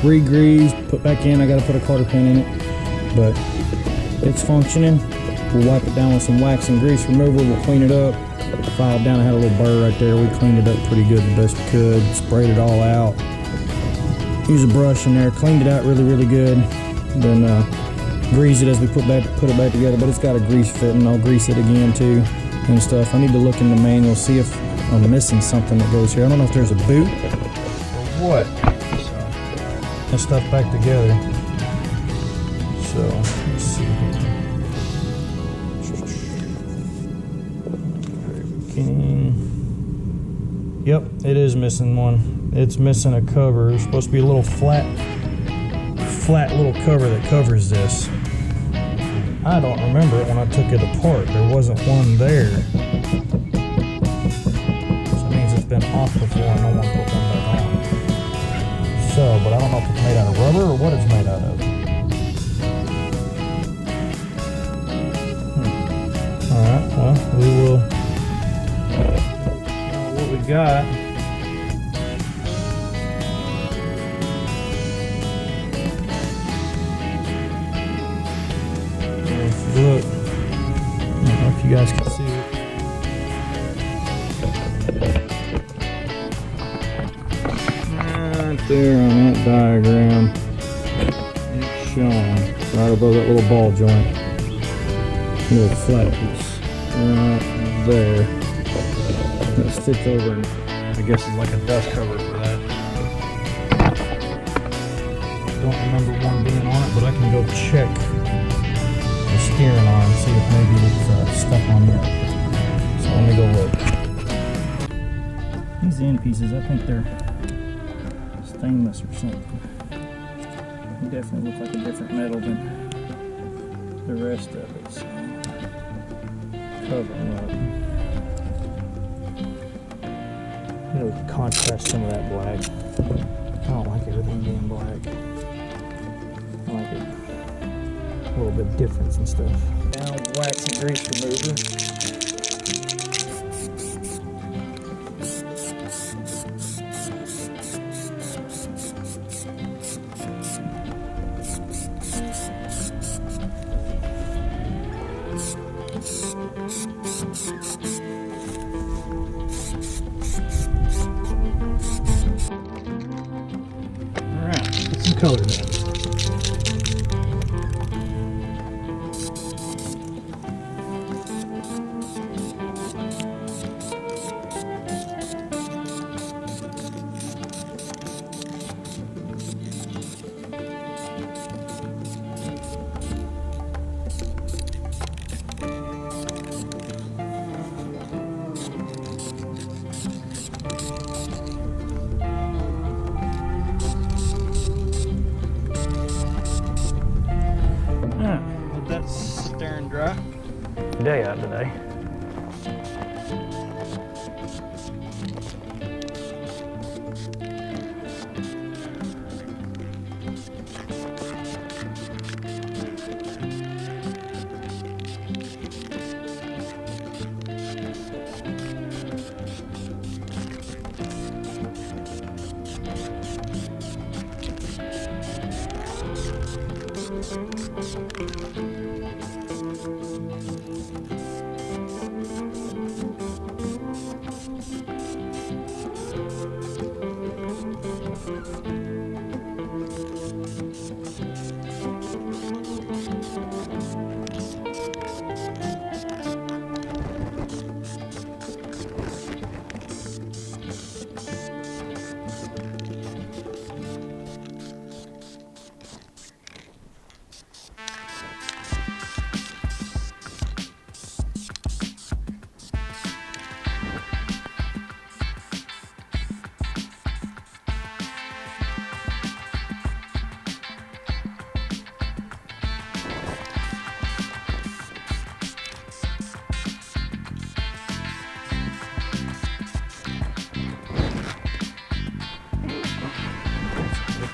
re-greased, put back in. I got to put a Carter pin in it, but it's functioning. We'll wipe it down with some wax and grease remover. We'll clean it up. Filed down, I had a little burr right there. We cleaned it up pretty good the best we could. Sprayed it all out. Use a brush in there, cleaned it out really, really good. Then grease it as we put it back together. But it's got a grease fitting. I'll grease it again too and stuff. I need to look in the manual, see if I'm missing something that goes here. I don't know if there's a boot or what. So that stuff back together. So let's see here. Yep, it is missing one. It's missing a cover. There's supposed to be a little flat little cover that covers this. I don't remember it when I took it apart. There wasn't one there. So that means it's been off before and no one put one back on. So, but I don't know if it's made out of rubber or what it's made out of. Alright, well, we will what we got. Look, I don't know if you guys can see it. Right there on that diagram, it's showing right above that little ball joint. Little flat piece right there. That sits over and I guess it's like a dust cover for that. Don't remember one being on it, but I can go check the steering arm, see if maybe it's stuck on there. So let me go look. These end pieces, I think they're stainless or something. They definitely look like a different metal than the rest of it. So cover them up. You know, we can contrast some of that black. I don't like everything being black. I like it a little bit difference and stuff. Now wax and grease remover. Alright, get some color down. day out today.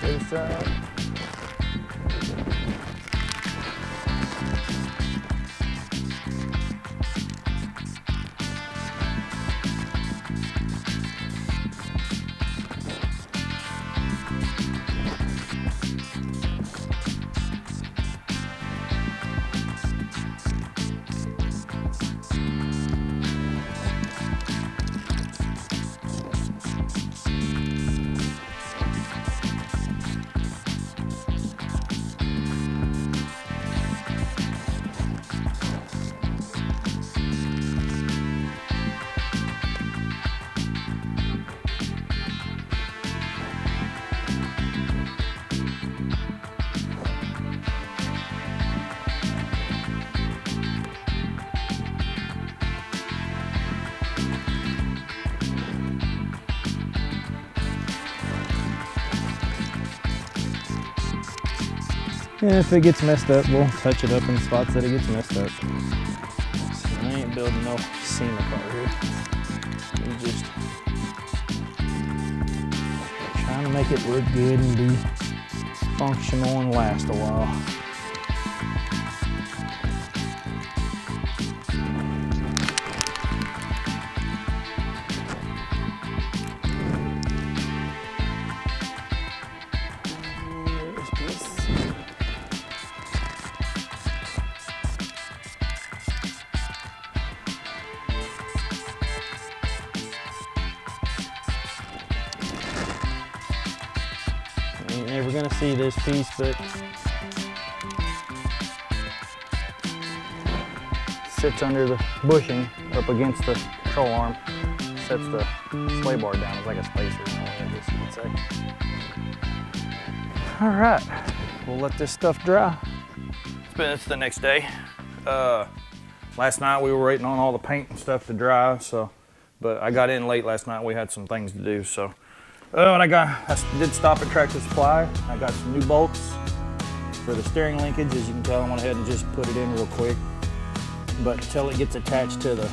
Inside. And if it gets messed up, we'll touch it up in spots that it gets messed up. So I ain't building no SEMA car here. I'm just trying to make it look good and be functional and last a while. You're never gonna see this piece, but sits under the bushing up against the control arm, sets the sway bar down. It's like a spacer, I guess you could say. All right, we'll let this stuff dry. It's the next day. Last night we were waiting on all the paint and stuff to dry, but I got in late last night. We had some things to do, so. And I did stop at Tractor Supply. I got some new bolts for the steering linkage. As you can tell, I went ahead and just put it in real quick. But until it gets attached to the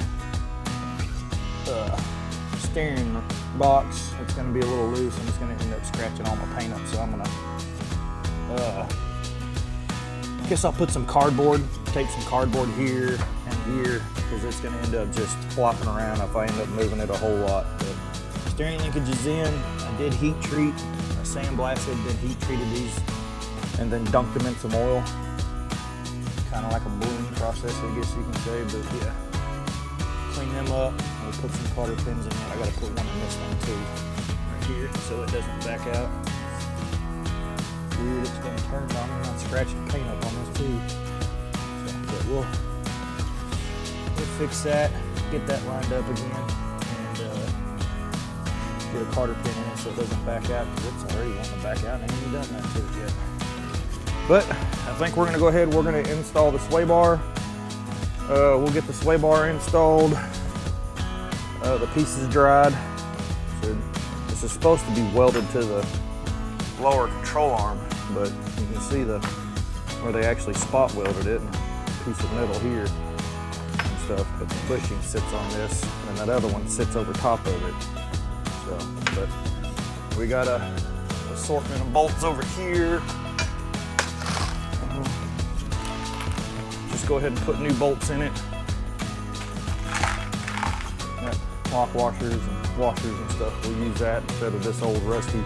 steering box, it's gonna be a little loose and it's gonna end up scratching all my paint up. So I'm gonna, guess I'll put some cardboard, tape some cardboard here and here, because it's gonna end up just flopping around if I end up moving it a whole lot. But steering linkage is in. I did heat treat. I sandblasted, then heat treated these, and then dunked them in some oil. Kind of like a ballooning process, I guess you can say, but yeah. Clean them up. We'll put some cotter pins in it. I gotta put one in this one too, right here, so it doesn't back out. Weird, it's been turned on and not scratching paint up on this too. So, but we'll fix that, get that lined up again, and get a cotter pin in it so it doesn't back out, because it's already wanting to back out and I ain't even done that to it yet. But I think we're gonna go ahead, we're gonna install the sway bar. We'll get the sway bar installed. The piece is dried. So this is supposed to be welded to the lower control arm, but you can see where they actually spot welded it, a piece of metal here. It's stuff, but the bushing sits on this, and that other one sits over top of it. So, but we got a assortment of bolts over here. Just go ahead and put new bolts in it. Got lock washers and washers and stuff. We'll use that instead of this old rusty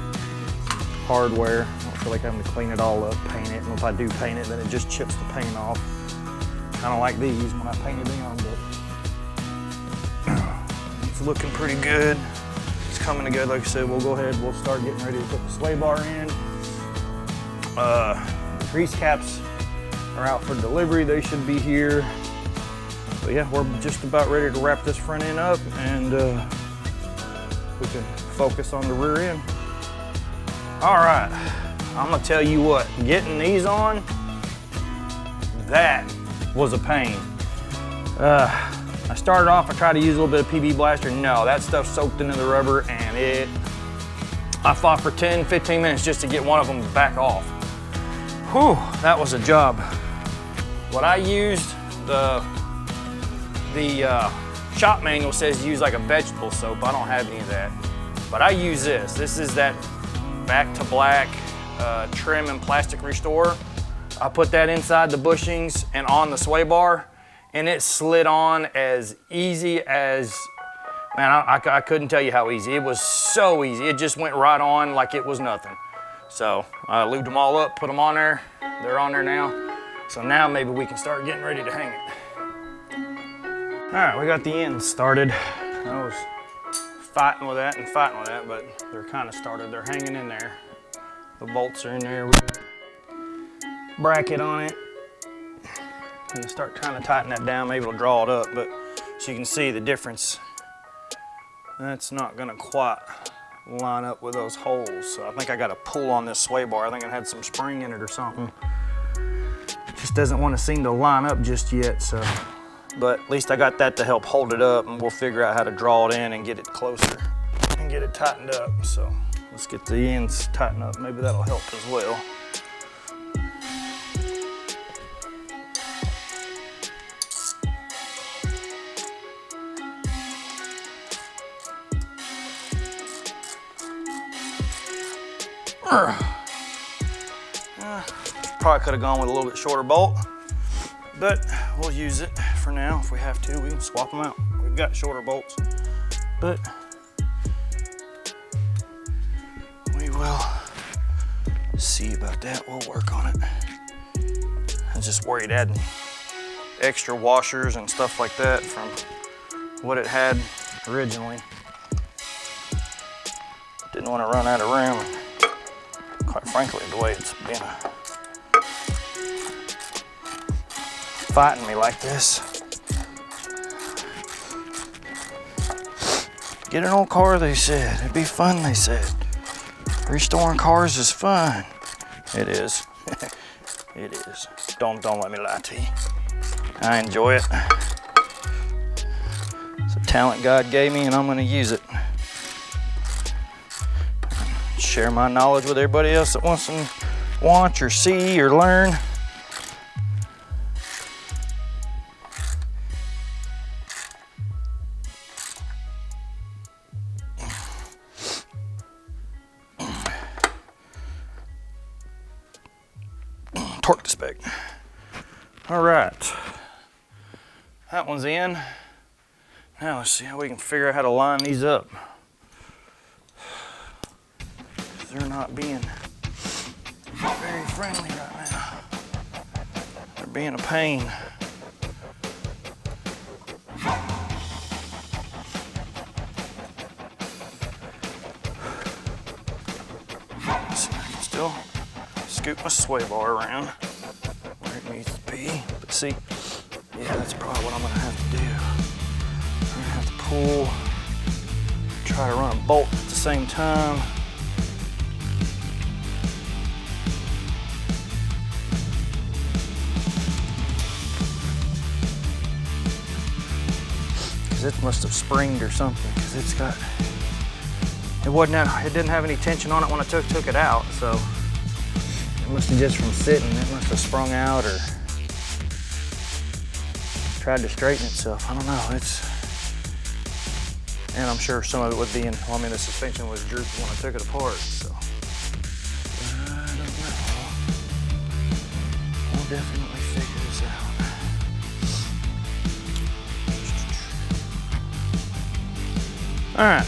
hardware. I don't feel like having to clean it all up, paint it, and if I do paint it, then it just chips the paint off. Kind of like these when I painted them, but it's looking pretty good. It's coming together. Like I said, we'll go ahead, we'll start getting ready to put the sway bar in. The grease caps are out for delivery. They should be here. But yeah, we're just about ready to wrap this front end up, and we can focus on the rear end. All right, I'm gonna tell you what, getting these on, that was a pain. I started off, I tried to use a little bit of PB Blaster. No, that stuff soaked into the rubber, and I fought for 10, 15 minutes just to get one of them back off. Whew, that was a job. What I used, the shop manual says use like a vegetable soap. I don't have any of that, but I use this. This is that back to black trim and plastic restore. I put that inside the bushings and on the sway bar, and it slid on as easy as, man, I couldn't tell you how easy. It was so easy. It just went right on like it was nothing. So I lubed them all up, put them on there. They're on there now. So now maybe we can start getting ready to hang it. All right, we got the ends started. I was fighting with that, but they're kind of started. They're hanging in there. The bolts are in there. We got a bracket on it. I'm gonna start trying to tighten that down. Maybe it'll draw it up, but so you can see the difference. That's not gonna quite line up with those holes. So I think I got to pull on this sway bar. I think it had some spring in it or something. Just doesn't want to seem to line up just yet, so. But at least I got that to help hold it up, and we'll figure out how to draw it in and get it closer and get it tightened up. So let's get the ends tightened up. Maybe that'll help as well. Probably could have gone with a little bit shorter bolt, but we'll use it for now. If we have to, we can swap them out. We've got shorter bolts, but we will see about that. We'll work on it. I was just worried adding extra washers and stuff like that from what it had originally. Didn't want to run out of room. Quite frankly, the way it's been fighting me like this. Get an old car, they said. It'd be fun, they said. Restoring cars is fun. It is. It is. Don't let me lie to you. I enjoy it. It's a talent God gave me, and I'm gonna use it. Share my knowledge with everybody else that wants to watch or see or learn. Torque to spec. All right, that one's in. Now let's see how we can figure out how to line these up. They're not being very friendly right now. They're being a pain. Let's see, I can still scoop my sway bar around where it needs to be. But see, yeah, that's probably what I'm gonna have to do. I'm gonna have to pull, try to run a bolt at the same time. It must have springed or something, because it's got, it didn't have any tension on it when I took it out, so it must have just from sitting, it must have sprung out, or tried to straighten itself. I don't know, and I'm sure some of it would be in, well, I mean, the suspension was droopy when I took it apart, so. I don't know. We'll definitely figure this out. All right,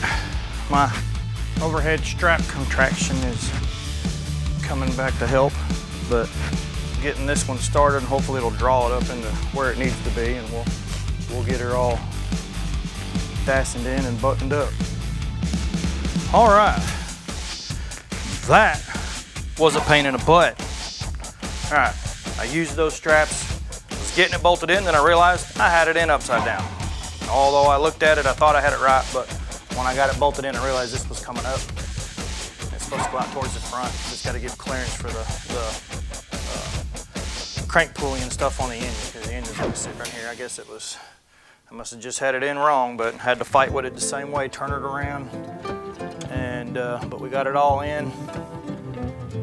my overhead strap contraction is coming back to help, but getting this one started and hopefully it'll draw it up into where it needs to be, and we'll get her all fastened in and buttoned up. All right, that was a pain in the butt. All right, I used those straps, was getting it bolted in, then I realized I had it in upside down. Although I looked at it, I thought I had it right, but when I got it bolted in, I realized this was coming up. It's supposed to go out towards the front. Just got to give clearance for the crank pulley and stuff on the engine, because the engine's going to sit right here. I guess it was, I must have just had it in wrong, but had to fight with it the same way, turn it around. And, but we got it all in.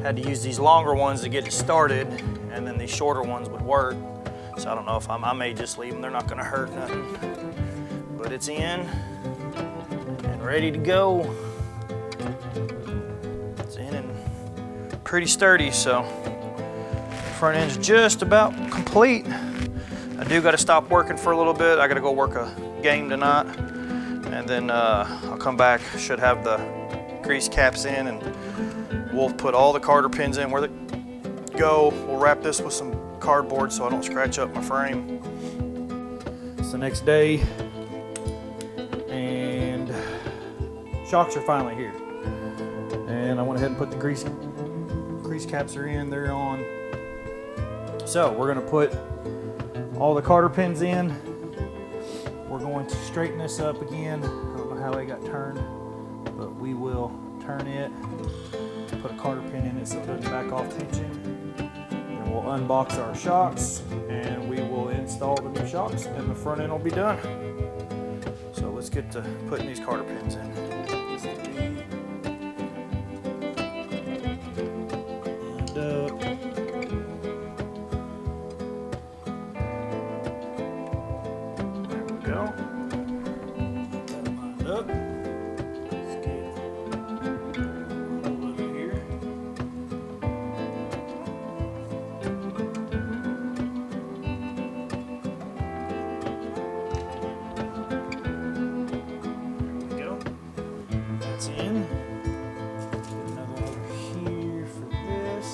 Had to use these longer ones to get it started, and then these shorter ones would work. So I don't know if I may just leave them. They're not going to hurt nothing. But it's in and ready to go. It's in and pretty sturdy, so front end's just about complete. I do got to stop working for a little bit. I got to go work a game tonight, and then I'll come back. Should have the grease caps in, and we'll put all the Carter pins in where they go. We'll wrap this with some cardboard so I don't scratch up my frame. It's the next day, and shocks are finally here. And I went ahead and put the grease caps are in. They're on. So we're gonna put all the Carter pins in. We're going to straighten this up again. I don't know how they got turned, but we will turn it, put a Carter pin in it so it doesn't back off tension. Then we'll unbox our shocks and we will install the new shocks, and the front end will be done. So let's get to putting these Carter pins in. In. Put another one over here for this.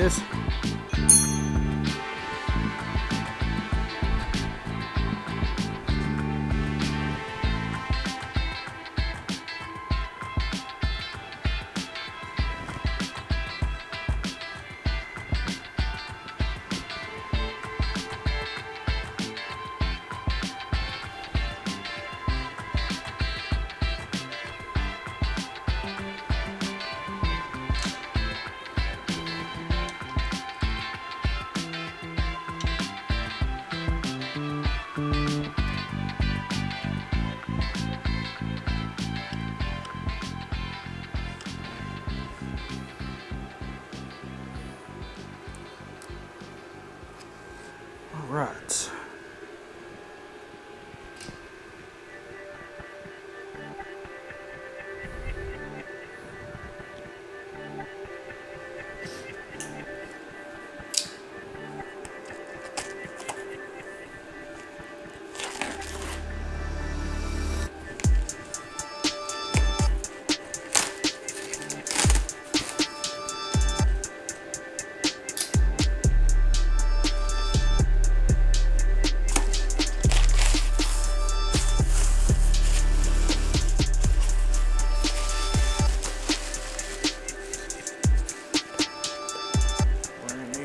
is. All right.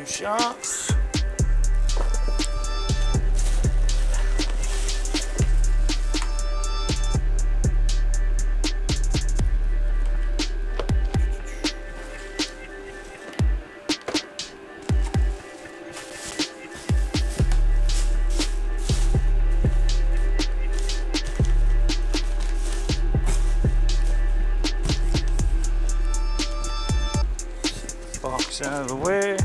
Shocks. Box out of the way.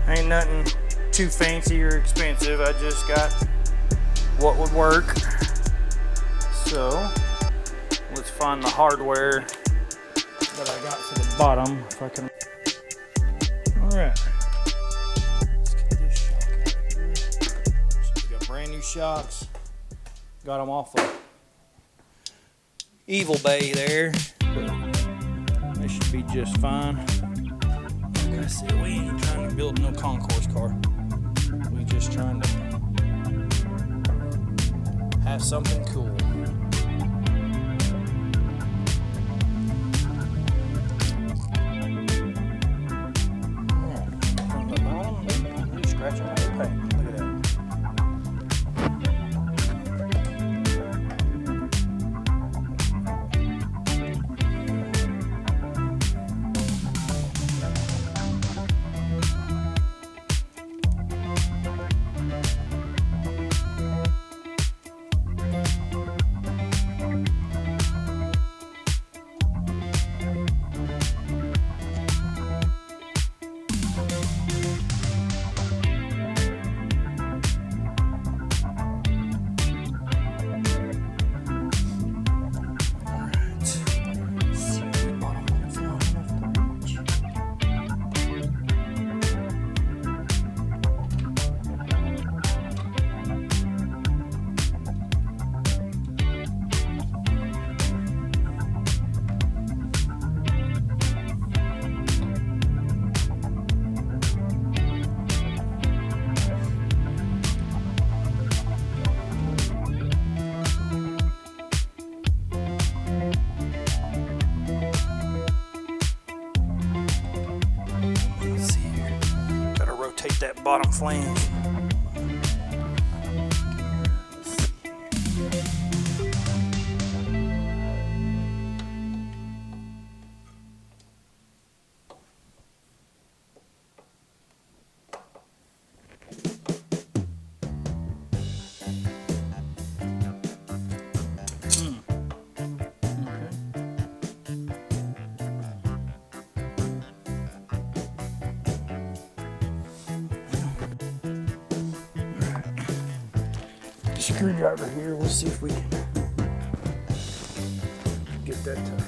Ain't nothing too fancy or expensive. I just got what would work. So let's find the hardware that I got for the bottom. If I can. All right. Let's get this shock out of here. So we got brand new shocks. Got them off of Evil Bay there. But they should be just fine. Like I said, we ain't trying to build no concourse car. We just trying to have something cool. From the bottom, really scratching out the paint. Look at that. That bottom flange. Screwdriver here. We'll see if we can that tight.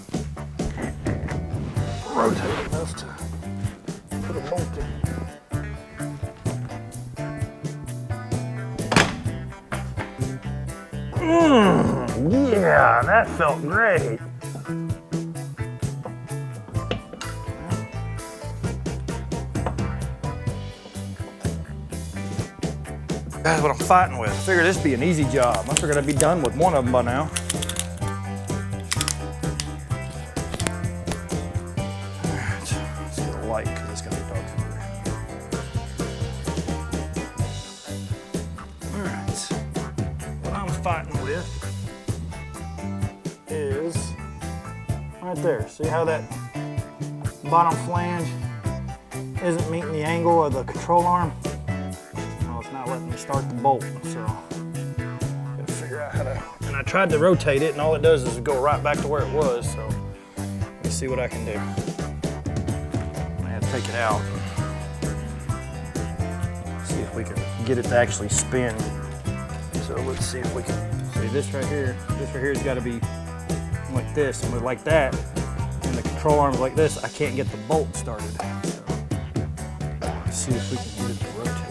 Rotate enough to put a bolt in. Yeah, that felt great. That's what I'm fighting with. I figured this would be an easy job. I figured I'd be done with one of them by now. Alright, let's get a light because it's gonna be dark over there. Alright, what I'm fighting with is right there. See how that bottom flange isn't meeting the angle of the control arm? Well, it's not letting me start the bolt, so gotta figure out how to. And I tried to rotate it, and all it does is go right back to where it was. So let me see what I can do. I have to take it out. See if we can get it to actually spin. So let's see if we can. See this right here. This right here's got to be like this, and with like that, and the control arm's like this, I can't get the bolt started. So let's see if we can get it to rotate.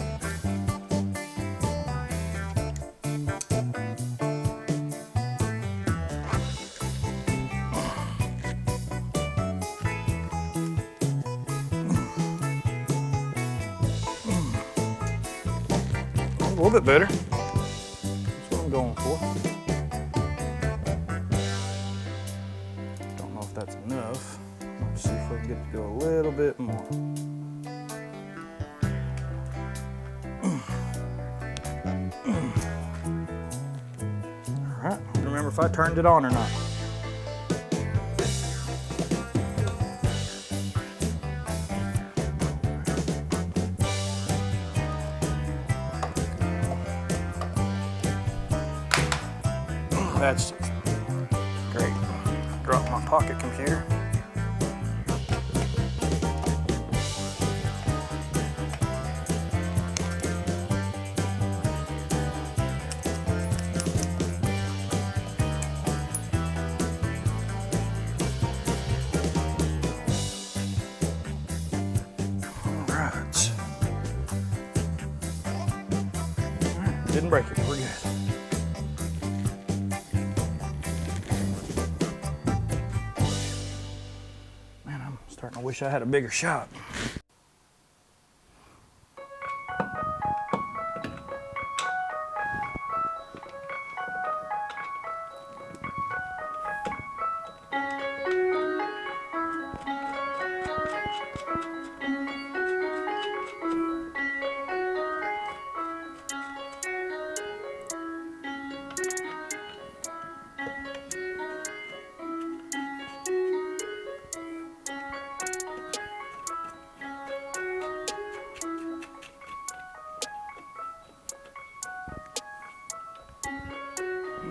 A little bit better. That's what I'm going for. Don't know if that's enough. Let's see if we can get to go a little bit more. All right, remember if I turned it on or not. That's great. Drop my pocket computer. All right. Didn't break it. We're good. Starting to wish I had a bigger shot.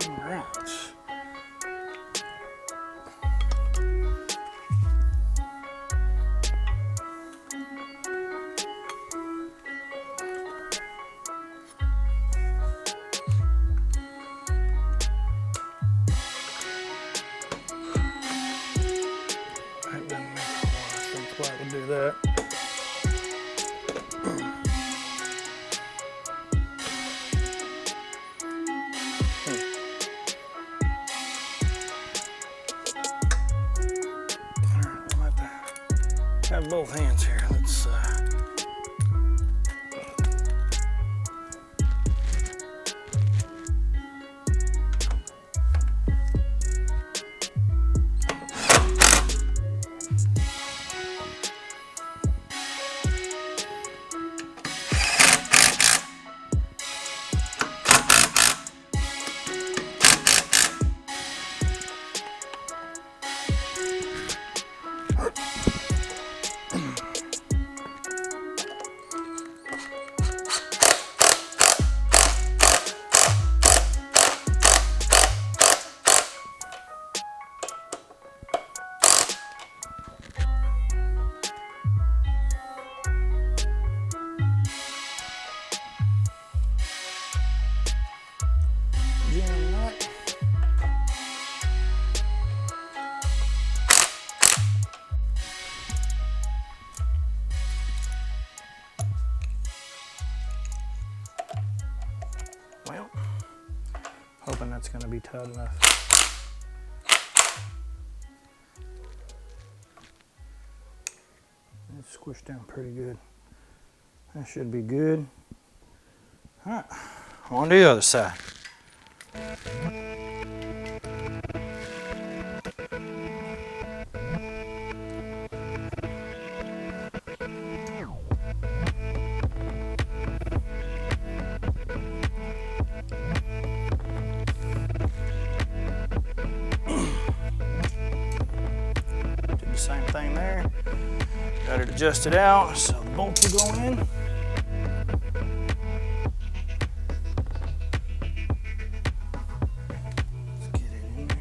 All right. That doesn't make a lot of sense why I would do that. Have both hands here. Let's that's going to be tight enough. It's squished down pretty good. That should be good. All right, on to the other side. Did the same thing there. Got it adjusted out so the bolts will go in. Let's get it in there.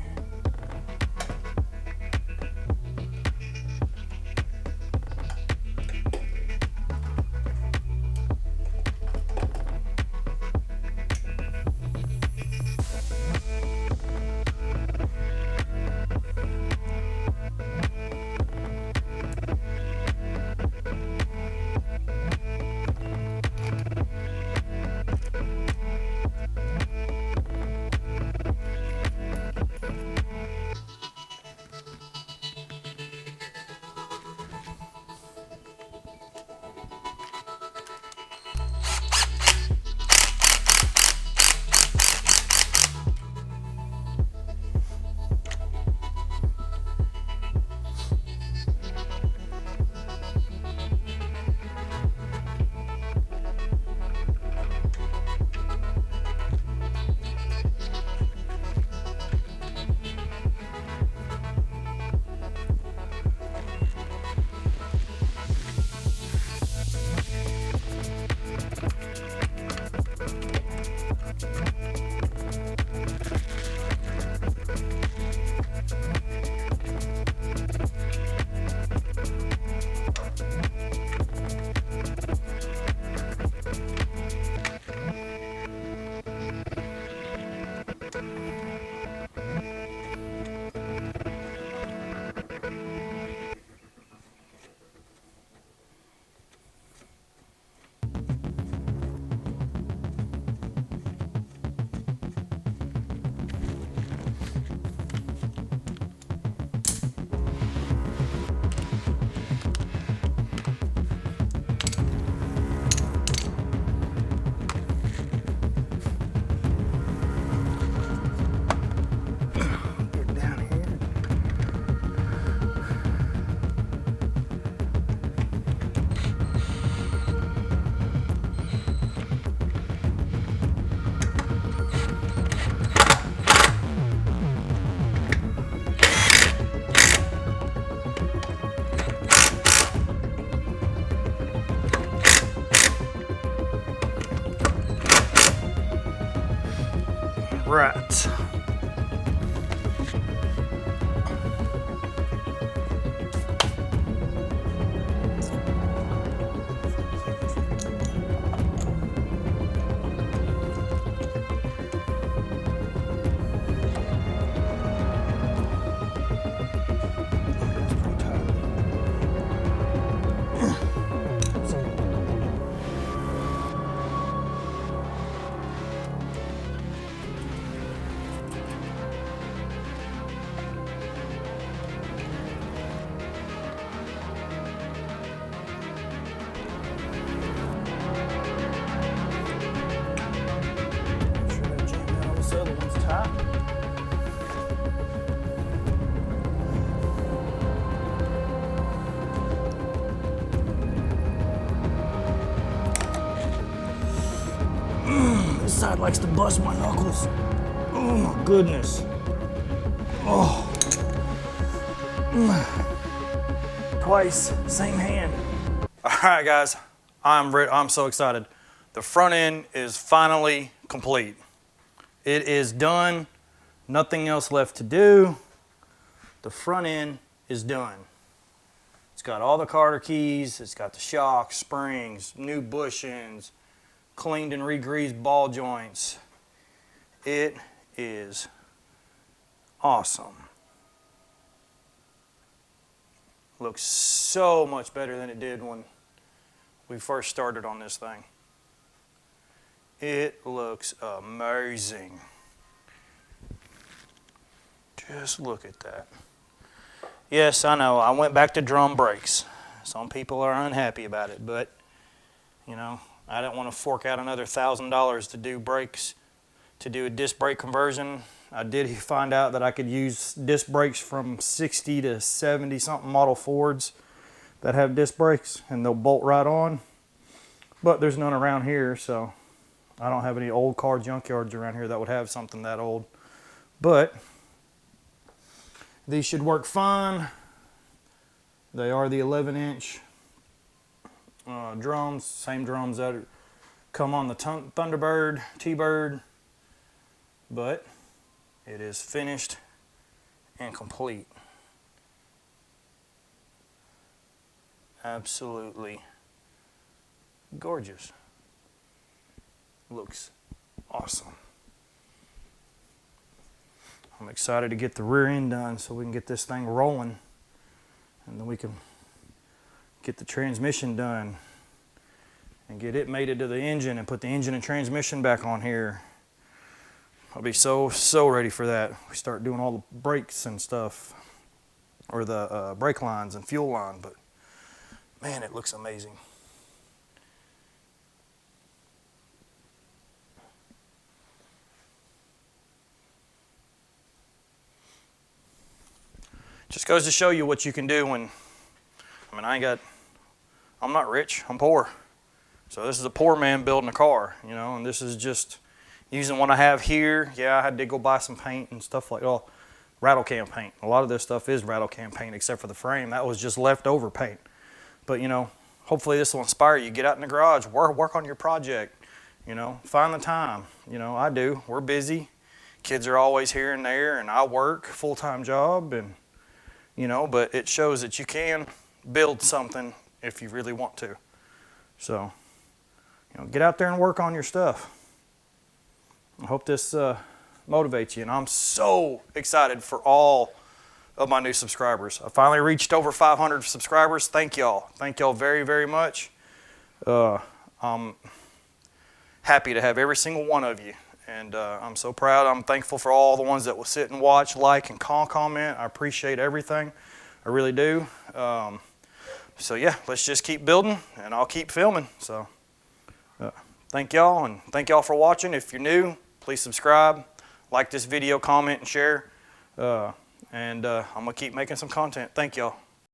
Right. This side likes to bust my knuckles. Oh my goodness. Oh. Twice, same hand. All right, guys, I'm so excited. The front end is finally complete. It is done. Nothing else left to do. The front end is done. It's got all the Carter keys. It's got the shocks, springs, new bushings, cleaned and re-greased ball joints. It is awesome. Looks so much better than it did when we first started on this thing. It looks amazing. Just look at that. Yes, I know, I went back to drum brakes. Some people are unhappy about it, but, you know, I don't want to fork out another $1,000 to do brakes, to do a disc brake conversion. I did find out that I could use disc brakes from 60 to 70 something model Fords that have disc brakes, and they'll bolt right on. But there's none around here, so I don't have any old car junkyards around here that would have something that old. But these should work fine. They are the 11-inch drums, same drums that come on the Thunderbird, T-Bird, but it is finished and complete. Absolutely gorgeous. Looks awesome. I'm excited to get the rear end done so we can get this thing rolling, and then we can get the transmission done and get it mated to the engine and put the engine and transmission back on here. I'll be so ready for that. We start doing all the brakes and stuff, or the brake lines and fuel line, but man, it looks amazing. Just goes to show you what you can do when, I mean, I'm not rich, I'm poor. So this is a poor man building a car, you know, and this is just using what I have here. Yeah, I had to go buy some paint and stuff like, oh, rattle can paint. A lot of this stuff is rattle can paint except for the frame. That was just leftover paint. But, you know, hopefully this will inspire you. Get out in the garage, work on your project, you know, find the time. You know, I do. We're busy. Kids are always here and there, and I work full-time job, and, you know, but it shows that you can build something if you really want to. So, you know, get out there and work on your stuff. I hope this motivates you, and I'm so excited for all of my new subscribers. I finally reached over 500 subscribers. Thank y'all. Thank y'all very, very much. I'm happy to have every single one of you, and I'm so proud. I'm thankful for all the ones that will sit and watch, like, and comment. I appreciate everything. I really do. So yeah, let's just keep building, and I'll keep filming. So thank y'all, and thank y'all for watching. If you're new, please subscribe, like this video, comment, and share. I'm going to keep making some content. Thank y'all.